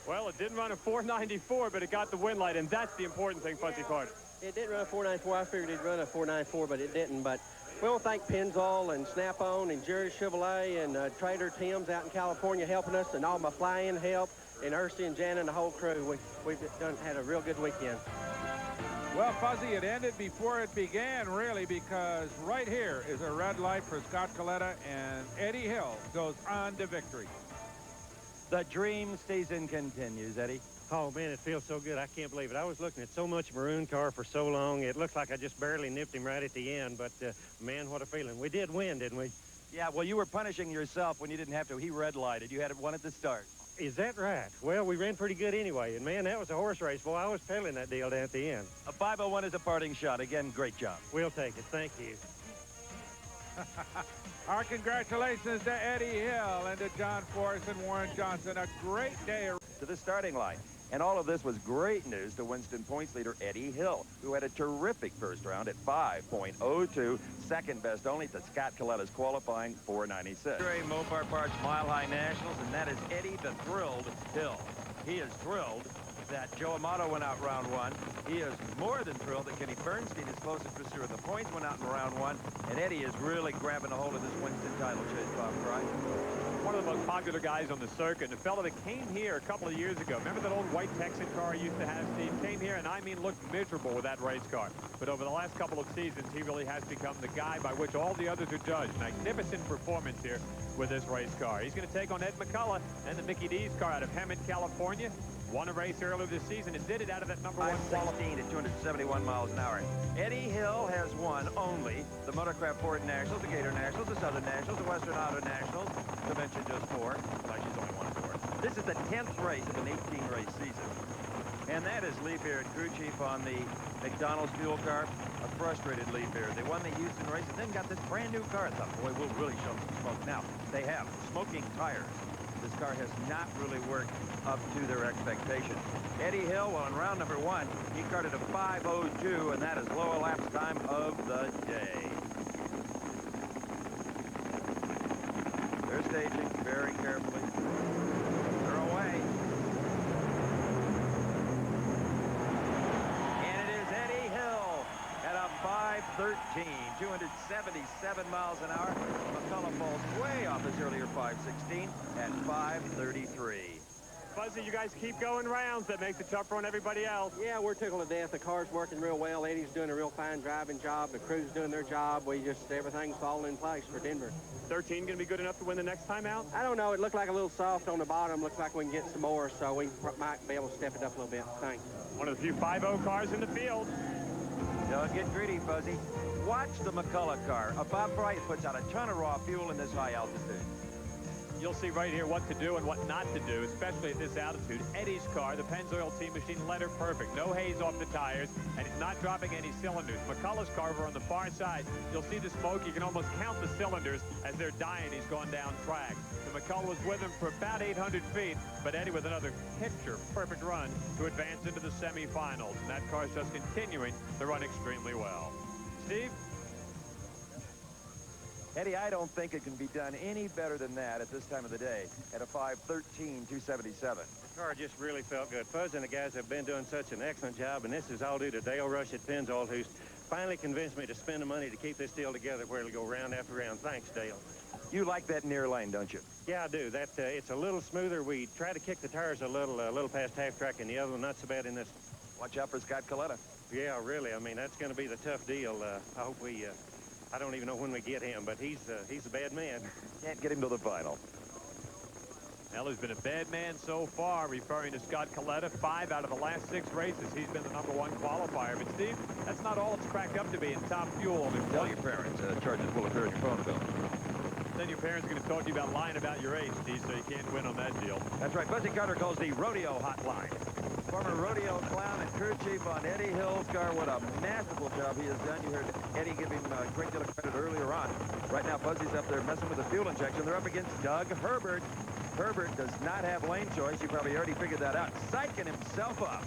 Well, it didn't run a 4.94, but it got the win light, and that's the important thing, Fuzzy Carter. It didn't run a 4.94. I figured it'd run a 4.94, but it didn't. But we want to thank Pennzoil and Snap-on and Jerry Chevrolet and Trader Tim's out in California helping us, and all my fly-in help, and Ursi and Jana and the whole crew. We've had a real good weekend. Well, Fuzzy, it ended before it began, really, because right here is a red light for Scott Coletta, and Eddie Hill goes on to victory. The dream season continues, Eddie. Oh, man, it feels so good. I can't believe it. I was looking at so much maroon car for so long. It looked like I just barely nipped him right at the end. But, man, what a feeling. We did win, didn't we? Yeah, well, you were punishing yourself when you didn't have to. He red lighted. You had one at the start. Is that right? Well, we ran pretty good anyway. And, man, that was a horse race. Boy, I was pedaling that deal down at the end. A 5:01 is a parting shot. Again, great job. We'll take it. Thank you. Our congratulations to Eddie Hill and to John Forrest and Warren Johnson. A great day. To the starting line. And all of this was great news to Winston points leader Eddie Hill, who had a terrific first round at 5.02, second best only to Scott Coletta's qualifying 4.96. Mopar Parks Mile High Nationals, and that is Eddie the Thrilled Hill. He is thrilled that Joe Amato went out round one. He is more than thrilled that Kenny Bernstein, his closest pursuer of the points, went out in round one. And Eddie is really grabbing a hold of this Winston title chase, Bob Fry. One of the most popular guys on the circuit, and a fellow that came here a couple of years ago. Remember that old white Texan car he used to have, Steve? Came here and, I mean, looked miserable with that race car. But over the last couple of seasons, he really has become the guy by which all the others are judged. Magnificent performance here with this race car. He's going to take on Ed McCullough and the Mickey D's car out of Hemet, California. Won a race earlier this season and did it out of that number 1 5:16 at 271 miles an hour. Eddie Hill has won only the Motorcraft Ford Nationals, the Gator Nationals, the Southern Nationals, the Western Auto Nationals, to mention just 4. Like she's only won 4. This is the 10th race of an 18-race season. And that is Lee Beard, crew chief on the McDonald's fuel car. A frustrated Lee Beard. They won the Houston race and then got this brand new car. I thought, boy, we'll really show some smoke. Now, they have smoking tires. This car has not really worked up to their expectations. Eddie Hill, well, in round number 1, he carted a 5:02, and that is low elapsed time of the day. They're staging very carefully. They're away. And it is Eddie Hill at a 5:13, 277 miles an hour. McCullough falls way off his earlier 5:16 at 5:33. Fuzzy, you guys keep going rounds. That makes it tougher on everybody else. Yeah, we're tickled to death. The car's working real well. Eddie's doing a real fine driving job. The crew's doing their job. Everything's falling in place for Denver. 13 going to be good enough to win the next time out? I don't know. It looked like a little soft on the bottom. Looks like we can get some more, so we might be able to step it up a little bit. Thanks. One of the few 5.0 cars in the field. Don't get greedy, Fuzzy. Watch the McCullough car. Bob Bright puts out a ton of raw fuel in this high altitude. You'll see right here what to do and what not to do, especially at this altitude. Eddie's car, the Pennzoil Team Machine, led her perfect. No haze off the tires, and it's not dropping any cylinders. McCullough's car over on the far side, you'll see the smoke. You can almost count the cylinders as they're dying. He's gone down track. The McCullough was with him for about 800 feet, but Eddie with another picture-perfect run to advance into the semifinals. And that car's just continuing to run extremely well. Steve? Eddie, I don't think it can be done any better than that at this time of the day at a 5:13, 277. The car just really felt good. Fuzz and the guys have been doing such an excellent job, and this is all due to Dale Rush at Pennzoil, who's finally convinced me to spend the money to keep this deal together where it'll go round after round. Thanks, Dale. You like that near lane, don't you? Yeah, I do. It's a little smoother. We try to kick the tires a little past half track in the other one. Not so bad in this. Watch out for Scott Coletta. Yeah, really. I mean, that's going to be the tough deal. I hope we... I don't even know when we get him, but he's a bad man. Can't get him to the final. Well, he's been a bad man so far, referring to Scott Coletta. 5 out of the last 6 races, he's been the number 1 qualifier. But, Steve, that's not all it's cracked up to be in Top Fuel. Tell your parents. Charges will appear in your phone bill. Then your parents are going to talk to you about lying about your age, Steve, so you can't win on that deal. That's right. Buzzy Carter calls the Rodeo Hotline. Former rodeo clown and crew chief on Eddie Hill's car. What a masterful job he has done. You heard Eddie give him a great deal of credit earlier on. Right now, Fuzzy's up there messing with the fuel injection. They're up against Doug Herbert. Herbert does not have lane choice. You probably already figured that out. Psyching himself up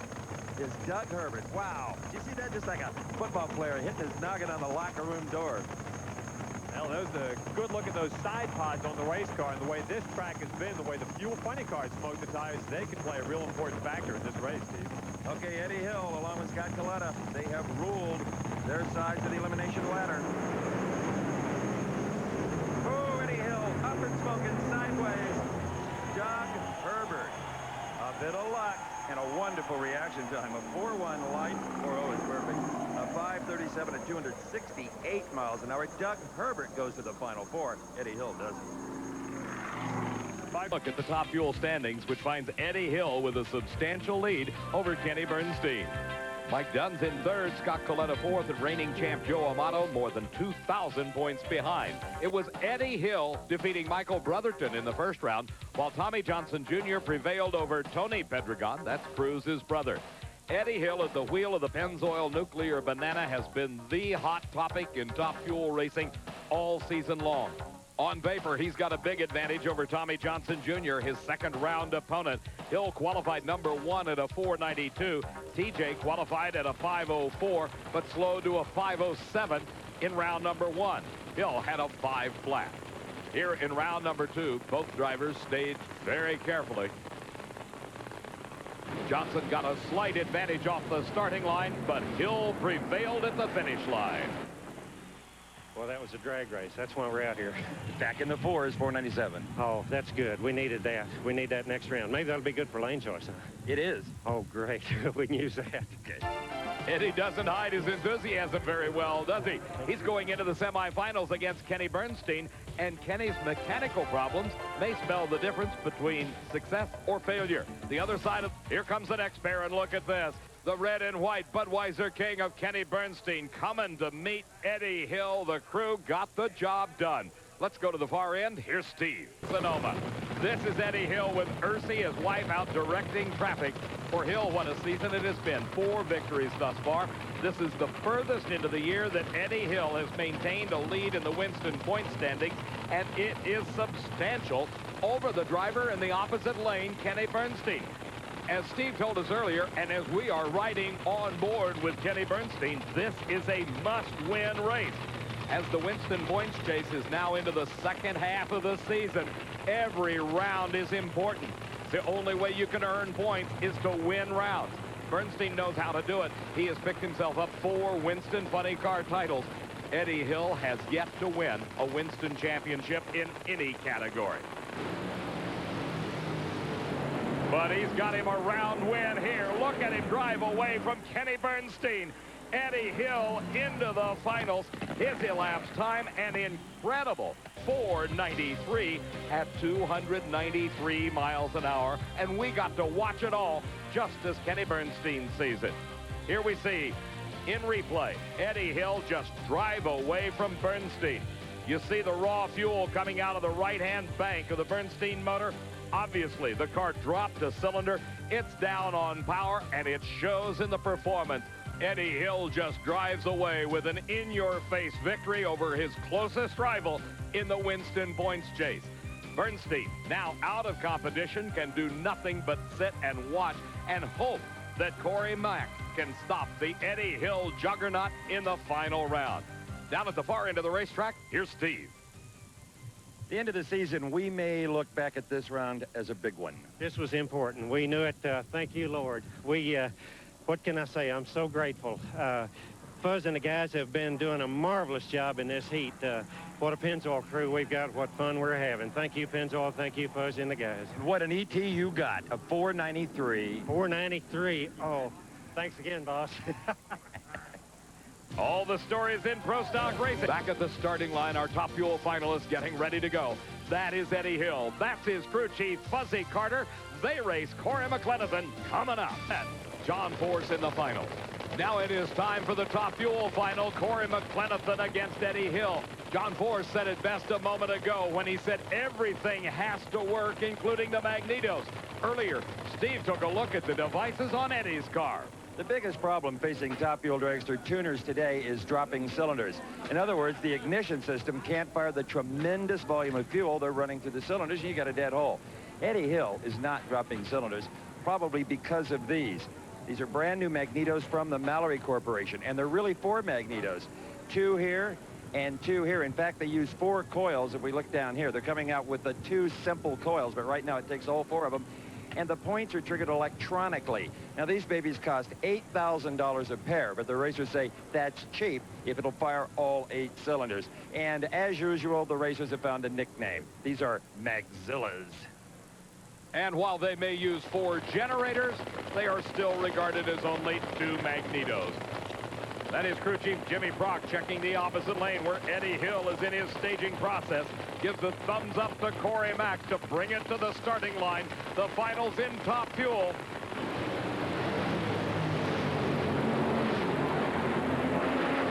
is Doug Herbert. Wow. Did you see that? Just like a football player hitting his noggin on the locker room door. Well, there's a good look at those side pods on the race car, and the way this track has been, the way the fuel funny cars smoke the tires, they can play a real important factor in this race, Steve. Okay, Eddie Hill along with Scott Coletta, they have ruled their sides of the elimination ladder. Oh, Eddie Hill up and smoking sideways. Doug Herbert, a bit of luck and a wonderful reaction time. A 4-1 light, 4-0 is perfect. A 5:37 at 268 miles an hour. Doug Herbert goes to the Final Four. Eddie Hill doesn't. Look at the top fuel standings, which finds Eddie Hill with a substantial lead over Kenny Bernstein. Mike Dunn's in third, Scott Coletta fourth, and reigning champ Joe Amato more than 2,000 points behind. It was Eddie Hill defeating Michael Brotherton in the first round, while Tommy Johnson Jr. prevailed over Tony Pedregon. That's Cruz's brother. Eddie Hill at the wheel of the Pennzoil Nuclear Banana has been the hot topic in top fuel racing all season long. On vapor, he's got a big advantage over Tommy Johnson Jr., his second round opponent. Hill qualified number 1 at a 492. TJ qualified at a 504, but slowed to a 507 in round number 1. Hill had a 5 flat. Here in round number 2, both drivers stayed very carefully. Johnson got a slight advantage off the starting line, but Hill prevailed at the finish line. Well, that was a drag race. That's why we're out here. Back in the 4s, 497. Oh, that's good. We needed that. We need that next round. Maybe that'll be good for lane choice, huh? It is. Oh, great. We can use that. Okay. Eddie doesn't hide his enthusiasm very well, does he? He's going into the semifinals against Kenny Bernstein, and Kenny's mechanical problems may spell the difference between success or failure. The other side of... Here comes the next pair, and look at this. The red and white Budweiser king of Kenny Bernstein coming to meet Eddie Hill. The crew got the job done. Let's go to the far end. Here's Steve Sonoma. This is Eddie Hill with Ursi, his wife, out directing traffic. For Hill, what a season it has been. 4 victories thus far. This is the furthest into the year that Eddie Hill has maintained a lead in the Winston point standings, and it is substantial over the driver in the opposite lane, Kenny Bernstein. As Steve told us earlier, and as we are riding on board with Kenny Bernstein, this is a must-win race. As the Winston points chase is now into the second half of the season, every round is important. The only way you can earn points is to win rounds. Bernstein knows how to do it. He has picked himself up 4 Winston funny car titles. Eddie Hill has yet to win a Winston championship in any category. But he's got him a round win here. Look at him drive away from Kenny Bernstein. Eddie Hill into the finals. His elapsed time, an incredible 493 at 293 miles an hour. And we got to watch it all just as Kenny Bernstein sees it. Here we see, in replay, Eddie Hill just drive away from Bernstein. You see the raw fuel coming out of the right-hand bank of the Bernstein motor. Obviously, the car dropped a cylinder. It's down on power, and it shows in the performance. Eddie Hill just drives away with an in-your-face victory over his closest rival in the Winston points chase. Bernstein, now out of competition, can do nothing but sit and watch and hope that Corey Mack can stop the Eddie Hill juggernaut in the final round. Down at the far end of the racetrack, here's Steve. The end of the season, we may look back at this round as a big one. This was important. We knew it. Thank you, Lord. What can I say? I'm so grateful. Fuzz and the guys have been doing a marvelous job in this heat. What a Pennzoil crew we've got. What fun we're having. Thank you, Pennzoil. Thank you, Fuzz and the guys. What an ET you got, a 493. 493. Oh, thanks again, boss. All the stories in Pro Stock Racing. Back at the starting line, our Top Fuel finalists getting ready to go. That is Eddie Hill. That's his crew chief, Fuzzy Carter. They race Corey McLenathan coming up. John Force in the finals. Now it is time for the Top Fuel final. Corey McClenathan against Eddie Hill. John Force said it best a moment ago when he said everything has to work, including the magnetos. Earlier, Steve took a look at the devices on Eddie's car. The biggest problem facing Top Fuel dragster tuners today is dropping cylinders. In other words, the ignition system can't fire the tremendous volume of fuel they're running through the cylinders, and you got a dead hole. Eddie Hill is not dropping cylinders, probably because of these. These are brand new magnetos from the Mallory Corporation, and they're really 4 magnetos. 2 here and 2 here. In fact, they use 4 coils. If we look down here, they're coming out with the 2 simple coils, but right now it takes all 4 of them. And the points are triggered electronically. Now, these babies cost $8,000 a pair, but the racers say that's cheap if it'll fire all 8 cylinders. And as usual, the racers have found a nickname. These are Magzillas. And while they may use 4 generators, they are still regarded as only 2 magnetos. That is crew chief Jimmy Brock checking the opposite lane where Eddie Hill is in his staging process. Gives the thumbs up to Corey Mack to bring it to the starting line. The finals in Top Fuel.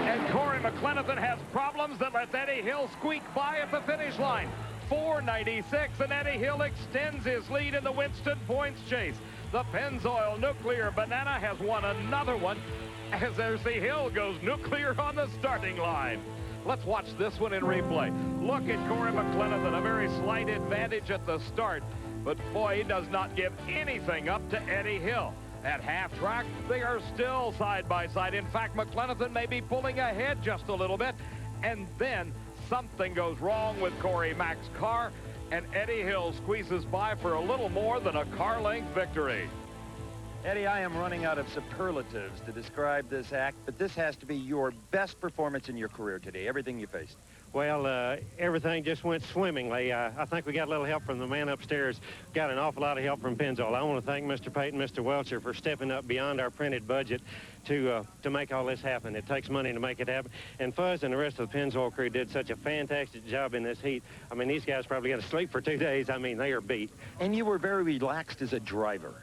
And Corey McClenathan has problems that lets Eddie Hill squeak by at the finish line. 496, and Eddie Hill extends his lead in the Winston points chase. The Pennzoil Nuclear Banana has won another one as R.C. Hill goes nuclear on the starting line. Let's watch this one in replay. Look at Corey McClenathan, a very slight advantage at the start, but boy, he does not give anything up to Eddie Hill. At half track, they are still side by side. In fact, McClenathan may be pulling ahead just a little bit, and then something goes wrong with Corey Mack's car, and Eddie Hill squeezes by for a little more than a car-length victory. Eddie, I am running out of superlatives to describe this act, but this has to be your best performance in your career today, everything you faced. Well, everything just went swimmingly. I think we got a little help from the man upstairs. Got an awful lot of help from Pennzoil. I want to thank Mr. Payton, Mr. Welcher for stepping up beyond our printed budget to make all this happen. It takes money to make it happen. And Fuzz and the rest of the Pennzoil crew did such a fantastic job in this heat. I mean, these guys probably got to sleep for 2 days. I mean, they are beat. And you were very relaxed as a driver.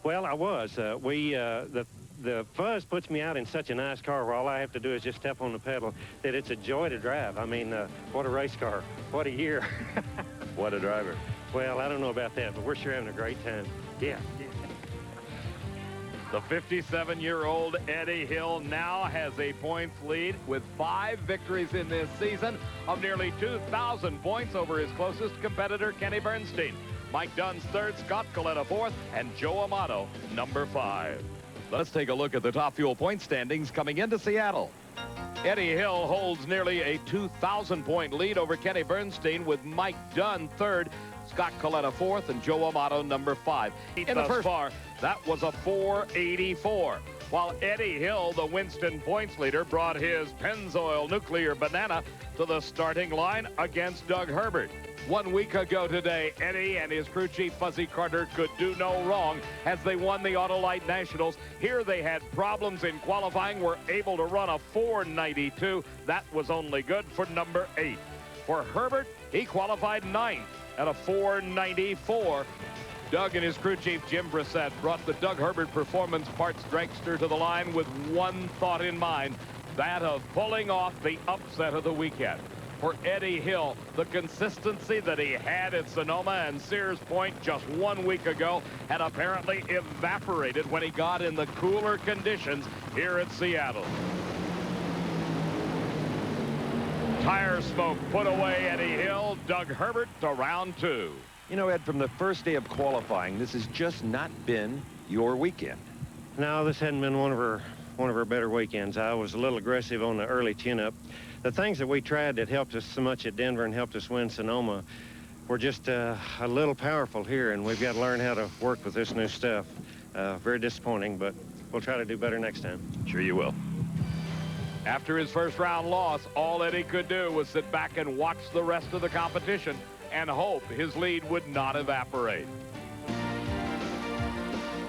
Well, I was. The Fuzz puts me out in such a nice car where all I have to do is just step on the pedal, that it's a joy to drive. I mean, what a race car. What a year. What a driver. Well, I don't know about that, but we're sure having a great time. Yeah. The 57-year-old Eddie Hill now has a points lead with 5 victories in this season of nearly 2,000 points over his closest competitor, Kenny Bernstein. Mike Dunn's 3rd, Scott Coletta 4th, and Joe Amato number 5. Let's take a look at the Top Fuel point standings coming into Seattle. Eddie Hill holds nearly a 2,000-point lead over Kenny Bernstein with Mike Dunn 3rd, Scott Coletta 4th, and Joe Amato number 5. In the first bar, that was a 484. While Eddie Hill, the Winston points leader, brought his Pennzoil Nuclear Banana to the starting line against Doug Herbert. 1 week ago today, Eddie and his crew chief Fuzzy Carter could do no wrong as they won the Autolite Nationals. Here they had problems in qualifying, were able to run a 492. That was only good for number 8. For Herbert, he qualified 9th at a 494. Doug and his crew chief Jim Brissett brought the Doug Herbert Performance Parts dragster to the line with one thought in mind, that of pulling off the upset of the weekend. For Eddie Hill, the consistency that he had at Sonoma and Sears Point just 1 week ago had apparently evaporated when he got in the cooler conditions here at Seattle. Tire smoke put away Eddie Hill, Doug Herbert to round 2. You know, Ed, from the first day of qualifying, this has just not been your weekend. No, this hadn't been one of our better weekends. I was a little aggressive on the early tune-up. The things that we tried that helped us so much at Denver and helped us win Sonoma were just a little powerful here, and we've got to learn how to work with this new stuff. Very disappointing, but we'll try to do better next time. Sure you will. After his first round loss, all Eddie could do was sit back and watch the rest of the competition and hope his lead would not evaporate.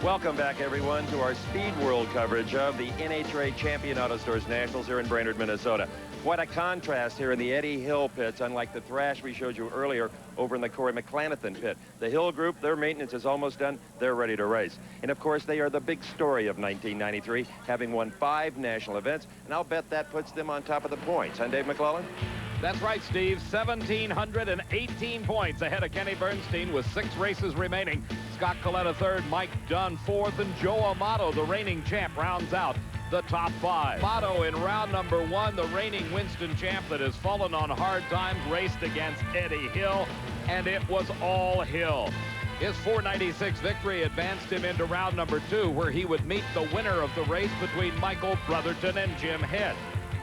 Welcome back, everyone, to our Speed World coverage of the NHRA Champion Auto Stores Nationals here in Brainerd, Minnesota. What a contrast here in the Eddie Hill pits, unlike the thrash we showed you earlier over in the Corey McClanathan pit. The Hill group, their maintenance is almost done. They're ready to race. And of course, they are the big story of 1993, having won 5 national events. And I'll bet that puts them on top of the points. Huh, Dave McClellan? That's right, Steve. 1,718 points ahead of Kenny Bernstein with 6 races remaining. Scott Coletta third, Mike Dunn fourth, and Joe Amato, the reigning champ, rounds out the top 5. Amato in round number 1, the reigning Winston champ that has fallen on hard times, raced against Eddie Hill, and it was all Hill. His 496 victory advanced him into round number 2, where he would meet the winner of the race between Michael Brotherton and Jim Head.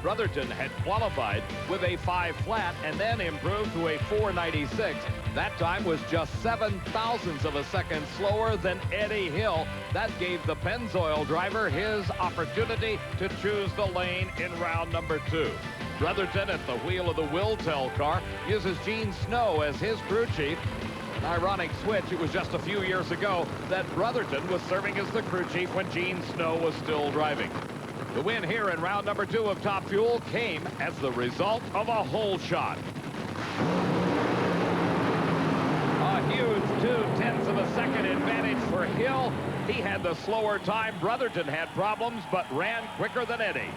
Brotherton had qualified with a 5 flat and then improved to a 496. That time was just 0.7 of a second slower than Eddie Hill. That gave the Pennzoil driver his opportunity to choose the lane in round number 2. Brotherton at the wheel of the Wiltel car uses Gene Snow as his crew chief. An ironic switch. It was just a few years ago that Brotherton was serving as the crew chief when Gene Snow was still driving. The win here in round number 2 of Top Fuel came as the result of a hole shot. A huge 0.2 of a second advantage for Hill. He had the slower time. Brotherton had problems, but ran quicker than Eddie.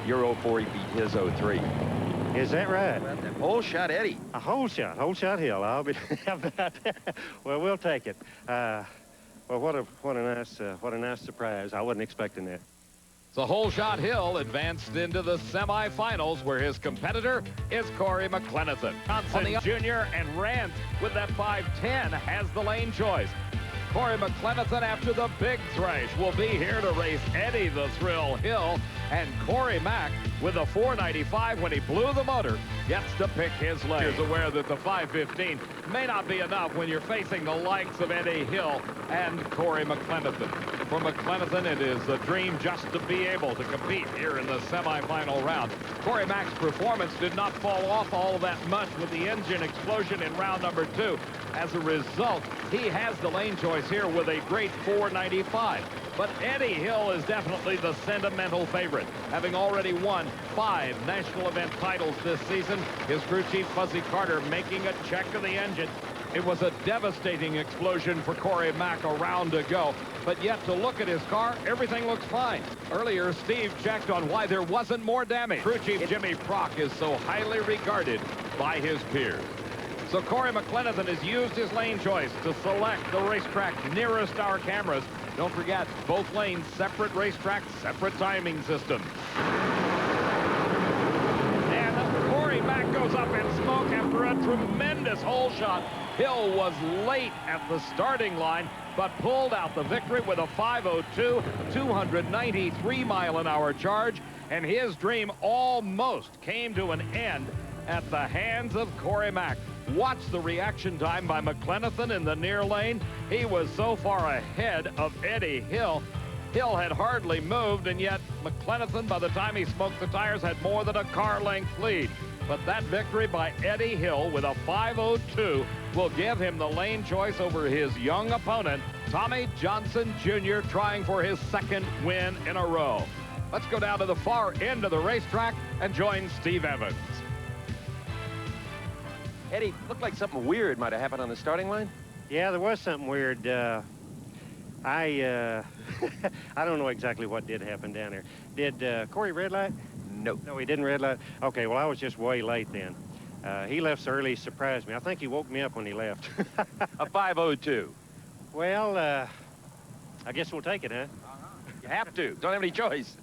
Your 04, he beat his 03. Is that right? Hole shot Eddie. A hole shot Hill. I'll be well, we'll take it. Well, what a nice surprise. I wasn't expecting that. The Hole Shot Hill advanced into the semifinals, where his competitor is Corey McClanathan. Johnson Jr. and Rant with that 510 has the lane choice. Corey McClanathan, after the big thrash, will be here to race Eddie the Thrill Hill, and Corey Mack with a 495 when he blew the motor gets to pick his lane. He's aware that the 515 may not be enough when you're facing the likes of Eddie Hill and Corey McClanathan. For McClanathan, it is a dream just to be able to compete here in the semifinal round. Corey Mack's performance did not fall off all that much with the engine explosion in round number 2. As a result, he has the lane choice here with a great 495. But Eddie Hill is definitely the sentimental favorite, having already won 5 national event titles this season. His crew chief, Fuzzy Carter, making a check of the engine. It was a devastating explosion for Corey Mack a round ago, but yet to look at his car, everything looks fine. Earlier, Steve checked on why there wasn't more damage. Crew chief Jimmy Prock is so highly regarded by his peers. So Corey McClanathan has used his lane choice to select the racetrack nearest our cameras. Don't forget, both lanes, separate racetracks, separate timing systems. And Corey Mack goes up in smoke after a tremendous hole shot. Hill was late at the starting line, but pulled out the victory with a 502, 293-mile-an-hour charge, and his dream almost came to an end at the hands of Corey Mack. Watch the reaction time by McClanathan in the near lane. He was so far ahead of Eddie Hill. Hill had hardly moved, and yet McClanathan, by the time he smoked the tires, had more than a car length lead. But that victory by Eddie Hill with a 502 will give him the lane choice over his young opponent, Tommy Johnson Jr., trying for his 2nd win in a row. Let's go down to the far end of the racetrack and join Steve Evans. Eddie, looked like something weird might have happened on the starting line. Yeah, there was something weird. I don't know exactly what did happen down there. Did Corey red light? No. No, he didn't red light? Okay, well, I was just way late then. He left so early, he surprised me. I think he woke me up when he left. A 502. Well, I guess we'll take it, huh? You have to. Don't have any choice.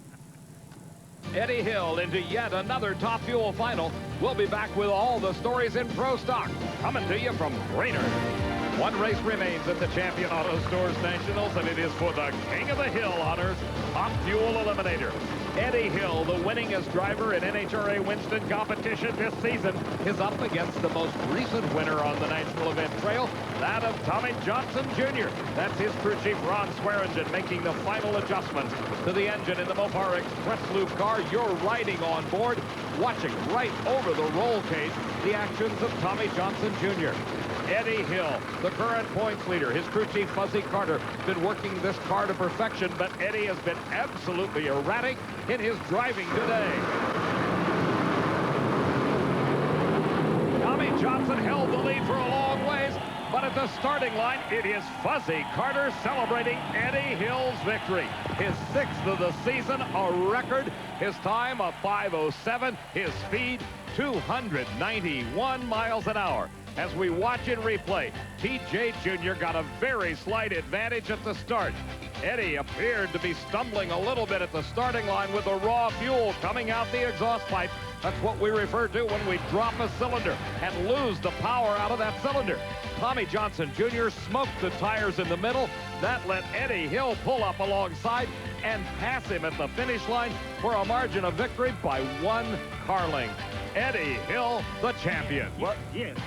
Eddie Hill into yet another Top Fuel final. We'll be back with all the stories in Pro Stock, coming to you from Brainerd. One race remains at the Champion Auto Stores Nationals, and it is for the King of the Hill honors, Top Fuel Eliminator. Eddie Hill, the winningest driver in NHRA Winston competition this season, is up against the most recent winner on the national event trail, that of Tommy Johnson Jr. That's his crew chief, Ron Swearingen, making the final adjustments to the engine in the Mopar Express Loop car. You're riding on board, watching right over the roll cage the actions of Tommy Johnson Jr. Eddie Hill, the current points leader. His crew chief, Fuzzy Carter, been working this car to perfection, but Eddie has been absolutely erratic in his driving today. But at the starting line, it is Fuzzy Carter celebrating Eddie Hill's victory. His 6th of the season, a record. His time of 5:07. His speed, 291 miles an hour. As we watch in replay, T.J. Jr. got a very slight advantage at the start. Eddie appeared to be stumbling a little bit at the starting line with the raw fuel coming out the exhaust pipe. That's what we refer to when we drop a cylinder and lose the power out of that cylinder. Tommy Johnson Jr. smoked the tires in the middle. That let Eddie Hill pull up alongside and pass him at the finish line for a margin of victory by 1 car length. Eddie Hill, the champion. What? Yes.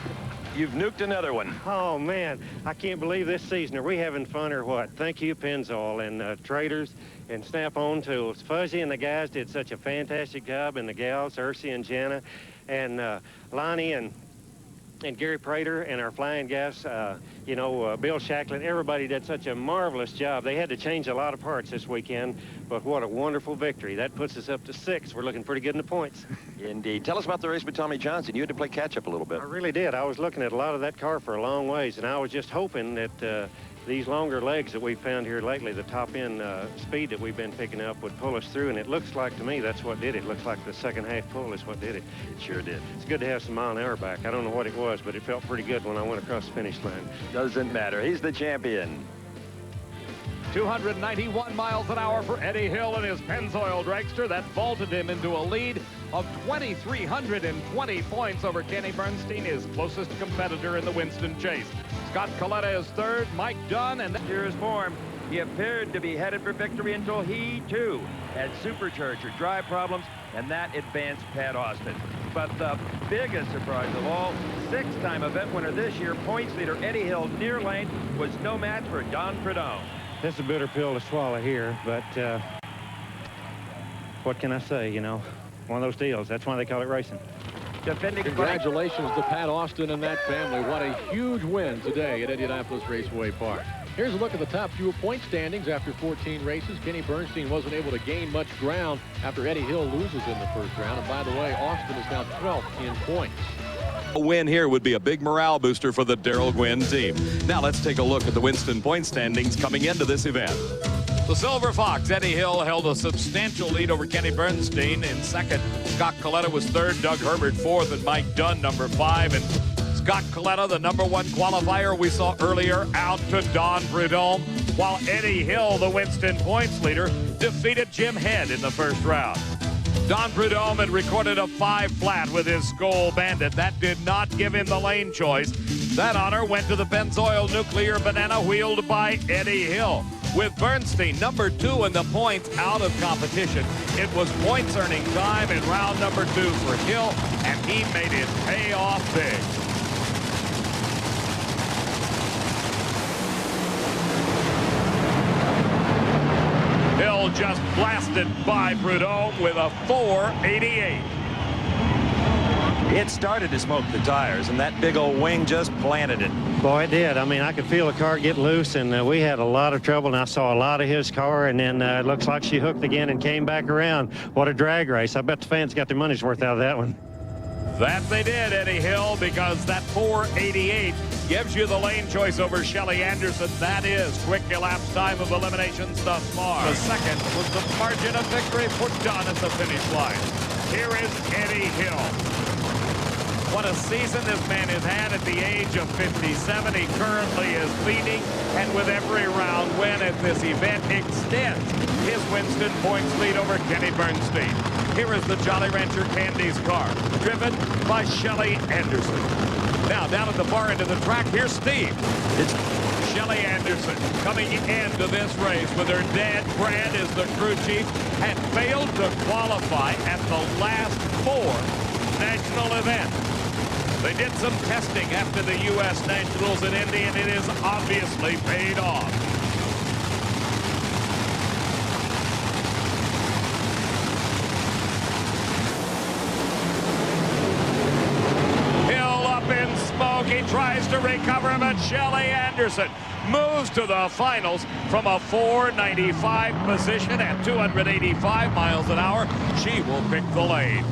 You've nuked another one. Oh, man, I can't believe this season. Are we having fun or what? Thank you, Pennzoil and Traders and Snap-on Tools. Fuzzy and the guys did such a fantastic job, and the gals, Ursi and Jana, and Lonnie and Gary Prater and our flying guys, Bill Shacklin. Everybody did such a marvelous job. They had to change a lot of parts this weekend, but what a wonderful victory. That puts us up to 6. We're looking pretty good in the points. Indeed. Tell us about the race with Tommy Johnson. You had to play catch-up a little bit. I really did. I was looking at a lot of that car for a long ways, and I was just hoping that these longer legs that we've found here lately, the top-end speed that we've been picking up would pull us through, and it looks like to me that's what did it. It looks like the second half pull is what did it. It sure did. It's good to have some mile an hour back. I don't know what it was, but it felt pretty good when I went across the finish line. Doesn't matter. He's the champion. 291 miles an hour for Eddie Hill and his Pennzoil dragster. That vaulted him into a lead of 2,320 points over Kenny Bernstein, his closest competitor in the Winston Chase. Scott Coletta is 3rd, Mike Dunn, and Year's form. He appeared to be headed for victory until he, too, had supercharger drive problems, and that advanced Pat Austin. But the biggest surprise of all, 6-time event winner this year, points leader Eddie Hill near lane, was no match for Don Prudhomme. That's a bitter pill to swallow here, but what can I say, one of those deals. That's why they call it racing. Congratulations to Pat Austin and that family. What a huge win today at Indianapolis Raceway Park. Here's a look at the Top Fuel point standings after 14 races. Kenny Bernstein wasn't able to gain much ground after Eddie Hill loses in the first round. And by the way, Austin is now 12th in points. A win here would be a big morale booster for the Darrell Gwynn team. Now let's take a look at the Winston point standings coming into this event. The Silver Fox, Eddie Hill, held a substantial lead over Kenny Bernstein in 2nd. Scott Coletta was 3rd, Doug Herbert 4th, and Mike Dunn number 5. And Scott Coletta, the number 1 qualifier we saw earlier, out to Don Prudhomme, while Eddie Hill, the Winston points leader, defeated Jim Head in the first round. Don Prudhomme had recorded a 5 flat with his Skoal Bandit. That did not give him the lane choice. That honor went to the Pennzoil Nuclear Banana wheeled by Eddie Hill. With Bernstein, number 2 in the points, out of competition. It was points earning time in round number 2 for Hill, and he made it pay off big. Hill just blasted by Prudhomme with a 488. It started to smoke the tires, and that big old wing just planted it. Boy, it did. I mean, I could feel the car get loose, and we had a lot of trouble, and I saw a lot of his car, and then it looks like she hooked again and came back around. What a drag race. I bet the fans got their money's worth out of that one. That they did, Eddie Hill, because that 488 gives you the lane choice over Shelly Anderson. That is quick elapsed time of eliminations thus far. The second was the margin of victory for Don at the finish line. Here is Eddie Hill. What a season this man has had at the age of 57. He currently is leading, and with every round win at this event extends his Winston points lead over Kenny Bernstein. Here is the Jolly Rancher Candy's car, driven by Shelly Anderson. Now, down at the far end of the track, here's Steve. It's Shelly Anderson coming into this race with her dad, Brad, as the crew chief, had failed to qualify at the last 4 national events. They did some testing after the U.S. Nationals in Indy, and it has obviously paid off. Hill up in smoke. He tries to recover, but Shelly Anderson moves to the finals from a 495 position at 285 miles an hour. She will pick the lane.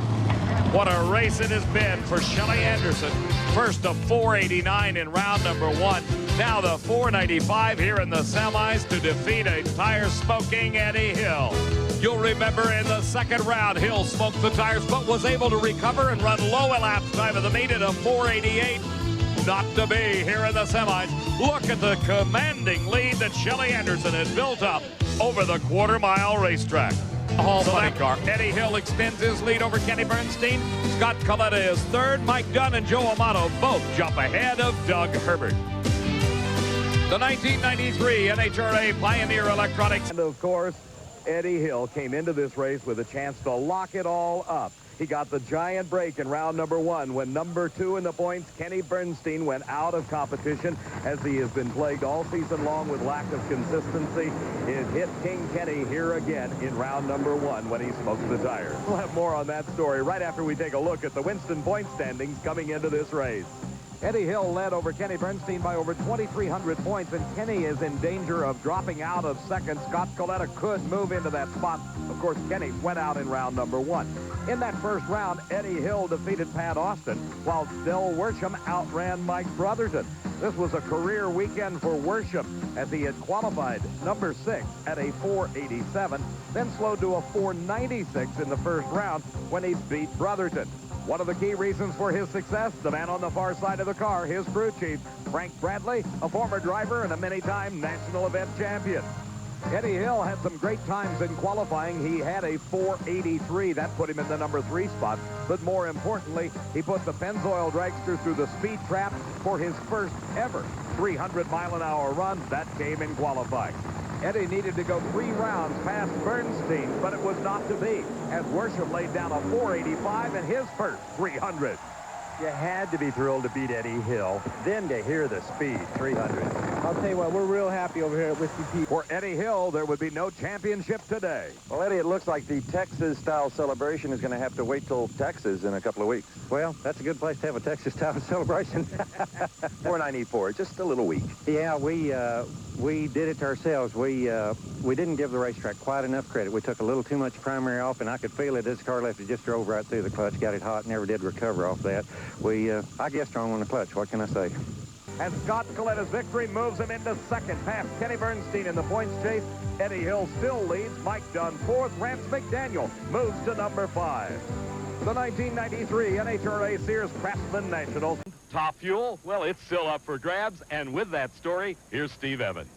What a race it has been for Shelly Anderson. First a 489 in round number 1. Now the 495 here in the semis to defeat a tire-smoking Eddie Hill. You'll remember in the second round, Hill smoked the tires, but was able to recover and run low elapsed time of the meet at a 488. Not to be here in the semis. Look at the commanding lead that Shelly Anderson had built up over the quarter-mile racetrack. Hall funny car. Eddie Hill extends his lead over Kenny Bernstein. Scott Coletta is third. Mike Dunn and Joe Amato both jump ahead of Doug Herbert. The 1993 NHRA Pioneer Electronics. And of course, Eddie Hill came into this race with a chance to lock it all up. He got the giant break in round number 1 when number 2 in the points, Kenny Bernstein, went out of competition as he has been plagued all season long with lack of consistency. It hit King Kenny here again in round number 1 when he smoked the tires. We'll have more on that story right after we take a look at the Winston point standings coming into this race. Eddie Hill led over Kenny Bernstein by over 2,300 points, and Kenny is in danger of dropping out of second. Scott Coletta could move into that spot. Of course, Kenny went out in round number 1. In that first round, Eddie Hill defeated Pat Austin, while Del Worsham outran Mike Brotherton. This was a career weekend for Worsham, as he had qualified number 6 at a 487, then slowed to a 496 in the first round when he beat Brotherton. One of the key reasons for his success, the man on the far side of the car, his crew chief, Frank Bradley, a former driver and a many-time national event champion. Eddie Hill had some great times in qualifying. He had a 483. That put him in the number 3 spot. But more importantly, he put the Pennzoil dragster through the speed trap for his first ever 300-mile-an-hour run. That came in qualifying. Eddie needed to go 3 rounds past Bernstein, but it was not to be, as Worsham laid down a 485 in his first 300. You had to be thrilled to beat Eddie Hill, then to hear the speed, 300. I'll tell you what, we're real happy over here at Whiskey Pete. For Eddie Hill, there would be no championship today. Well, Eddie, it looks like the Texas-style celebration is going to have to wait till Texas in a couple of weeks. Well, that's a good place to have a Texas-style celebration. 494, just a little weak. Yeah, we did it to ourselves. We didn't give the racetrack quite enough credit. We took a little too much primary off, and I could feel it as the car left. It just drove right through the clutch, got it hot, never did recover off that. I guess strong on the clutch. What can I say? And Scott Coletta's victory moves him into second, past Kenny Bernstein in the points chase. Eddie Hill still leads. Mike Dunn fourth. Rance McDaniel moves to number 5. The 1993 NHRA Sears Craftsman Nationals. Top Fuel, well, it's still up for grabs, and with that story, here's Steve Evans.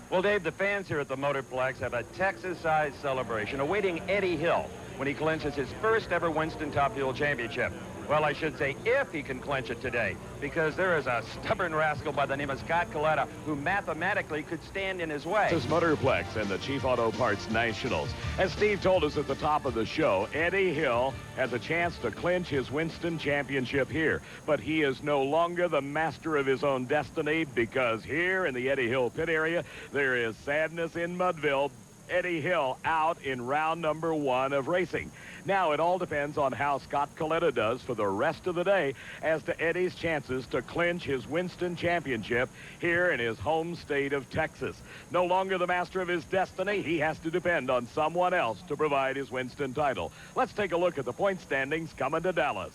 Well, Dave, the fans here at the Motorplex have a Texas-sized celebration awaiting Eddie Hill when he clinches his first ever Winston Top Fuel Championship. Well, I should say if he can clinch it today, because there is a stubborn rascal by the name of Scott Coletta who mathematically could stand in his way. This is Motorplex and the Chief Auto Parts Nationals. As Steve told us at the top of the show, Eddie Hill has a chance to clinch his Winston Championship here. But he is no longer the master of his own destiny, because here in the Eddie Hill pit area, there is sadness in Mudville. Eddie Hill out in round number 1 of racing. Now, it all depends on how Scott Coletta does for the rest of the day as to Eddie's chances to clinch his Winston Championship here in his home state of Texas. No longer the master of his destiny, he has to depend on someone else to provide his Winston title. Let's take a look at the point standings coming to Dallas.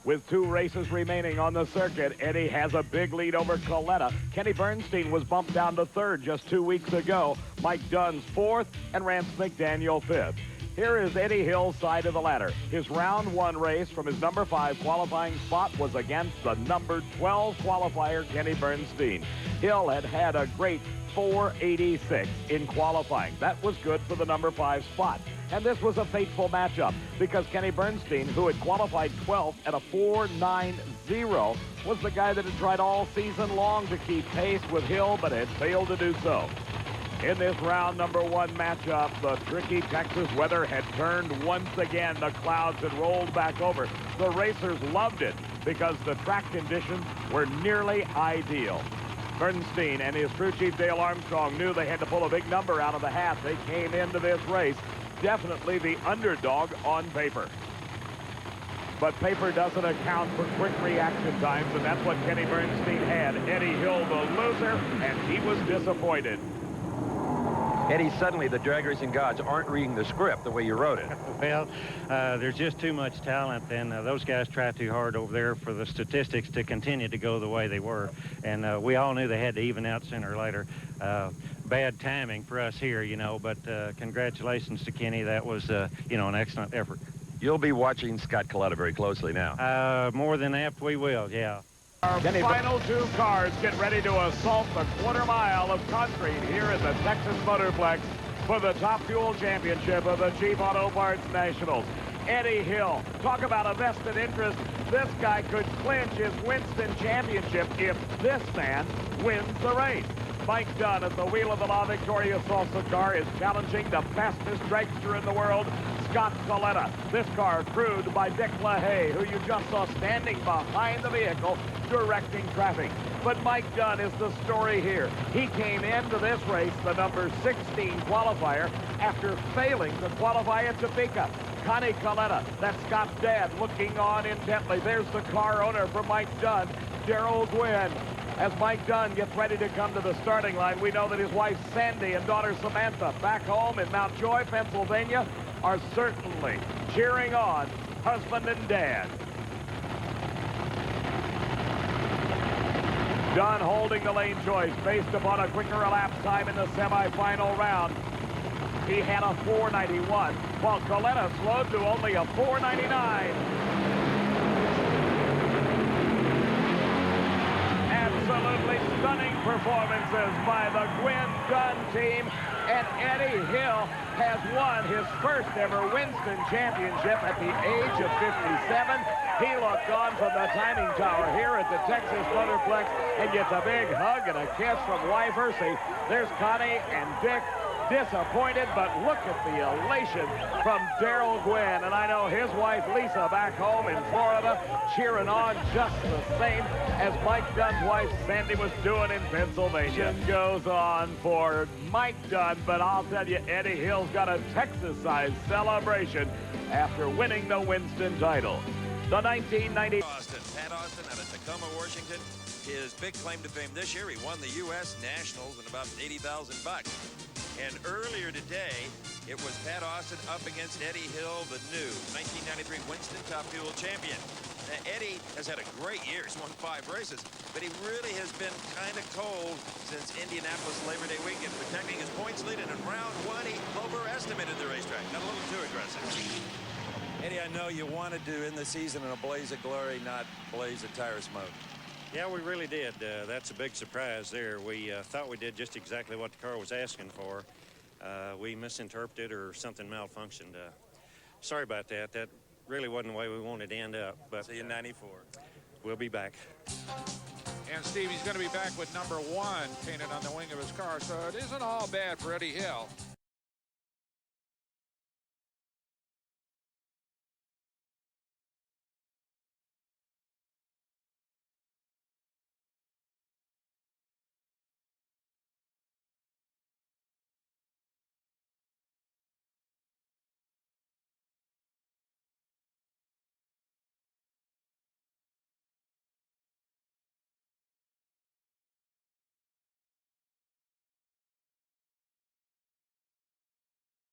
With 2 races remaining on the circuit, Eddie has a big lead over Coletta. Kenny Bernstein was bumped down to 3rd just 2 weeks ago. Mike Dunn's 4th, and Rance McDaniel 5th. Here is Eddie Hill's side of the ladder. His round 1 race from his number 5 qualifying spot was against the number 12 qualifier, Kenny Bernstein. Hill had had a great 486 in qualifying. That was good for the number 5 spot. And this was a fateful matchup because Kenny Bernstein, who had qualified 12th at a 490, was the guy that had tried all season long to keep pace with Hill, but had failed to do so. In this round number 1 matchup, the tricky Texas weather had turned once again. The clouds had rolled back over. The racers loved it because the track conditions were nearly ideal. Bernstein and his crew chief Dale Armstrong knew they had to pull a big number out of the hat. They came into this race definitely the underdog on paper. But paper doesn't account for quick reaction times, and that's what Kenny Bernstein had. Eddie Hill the loser, and he was disappointed. Eddie, suddenly the drag racing gods aren't reading the script the way you wrote it. Well, there's just too much talent, and those guys try too hard over there for the statistics to continue to go the way they were. And we all knew they had to even out sooner or later. Bad timing for us here, you know, but congratulations to Kenny. That was, you know, an excellent effort. You'll be watching Scott Coletta very closely now. More than apt we will, yeah. Our final two cars get ready to assault the quarter mile of concrete here at the Texas Motorplex for the Top Fuel Championship of the Chief Auto Parts Nationals. Eddie Hill, talk about a vested interest. This guy could clinch his Winston Championship if this man wins the race. Mike Dunn at the wheel of the La Victoria Salsa car is challenging the fastest dragster in the world, Scott Coletta. This car crewed by Dick LaHaye, who you just saw standing behind the vehicle directing traffic. But Mike Dunn is the story here. He came into this race, the number 16 qualifier, after failing to qualify at Topeka. Connie Coletta, that's Scott's dad, looking on intently. There's the car owner for Mike Dunn, Daryl Gwynn. As Mike Dunn gets ready to come to the starting line, we know that his wife Sandy and daughter Samantha back home in Mount Joy, Pennsylvania, are certainly cheering on husband and dad. Dunn holding the lane choice based upon a quicker elapsed time in the semifinal round. He had a 4:91, while Coletta slowed to only a 4:99. Absolutely stunning performances by the Gwynn Dunn team, and Eddie Hill has won his first ever Winston Championship at the age of 57. He looked on from the timing tower here at the Texas Motorplex and gets a big hug and a kiss from wife Ursi. There's Connie and Dick, disappointed, but look at the elation from Daryl Gwynn. And I know his wife Lisa back home in Florida cheering on just the same as Mike Dunn's wife Sandy was doing in Pennsylvania. Goes on for Mike Dunn, but I'll tell you, Eddie Hill's got a Texas-sized celebration after winning the Winston title. The 1990 Pat Austin out of Tacoma, Washington. His big claim to fame this year, he won the U.S. Nationals in about $80,000 bucks. And earlier today, it was Pat Austin up against Eddie Hill, the new 1993 Winston Top Fuel champion. Now, Eddie has had a great year. He's won 5 races, but he really has been kind of cold since Indianapolis Labor Day weekend, protecting his points lead. And in round 1, he overestimated the racetrack. Got a little too aggressive. Eddie, I know you wanted to end the season in a blaze of glory, not blaze of tire smoke. Yeah, we really did. That's a big surprise there. We thought we did just exactly what the car was asking for. We misinterpreted or something malfunctioned. Sorry about that. That really wasn't the way we wanted to end up. But see you in 94. We'll be back. And Steve, he's going to be back with number 1 painted on the wing of his car, so it isn't all bad for Eddie Hill.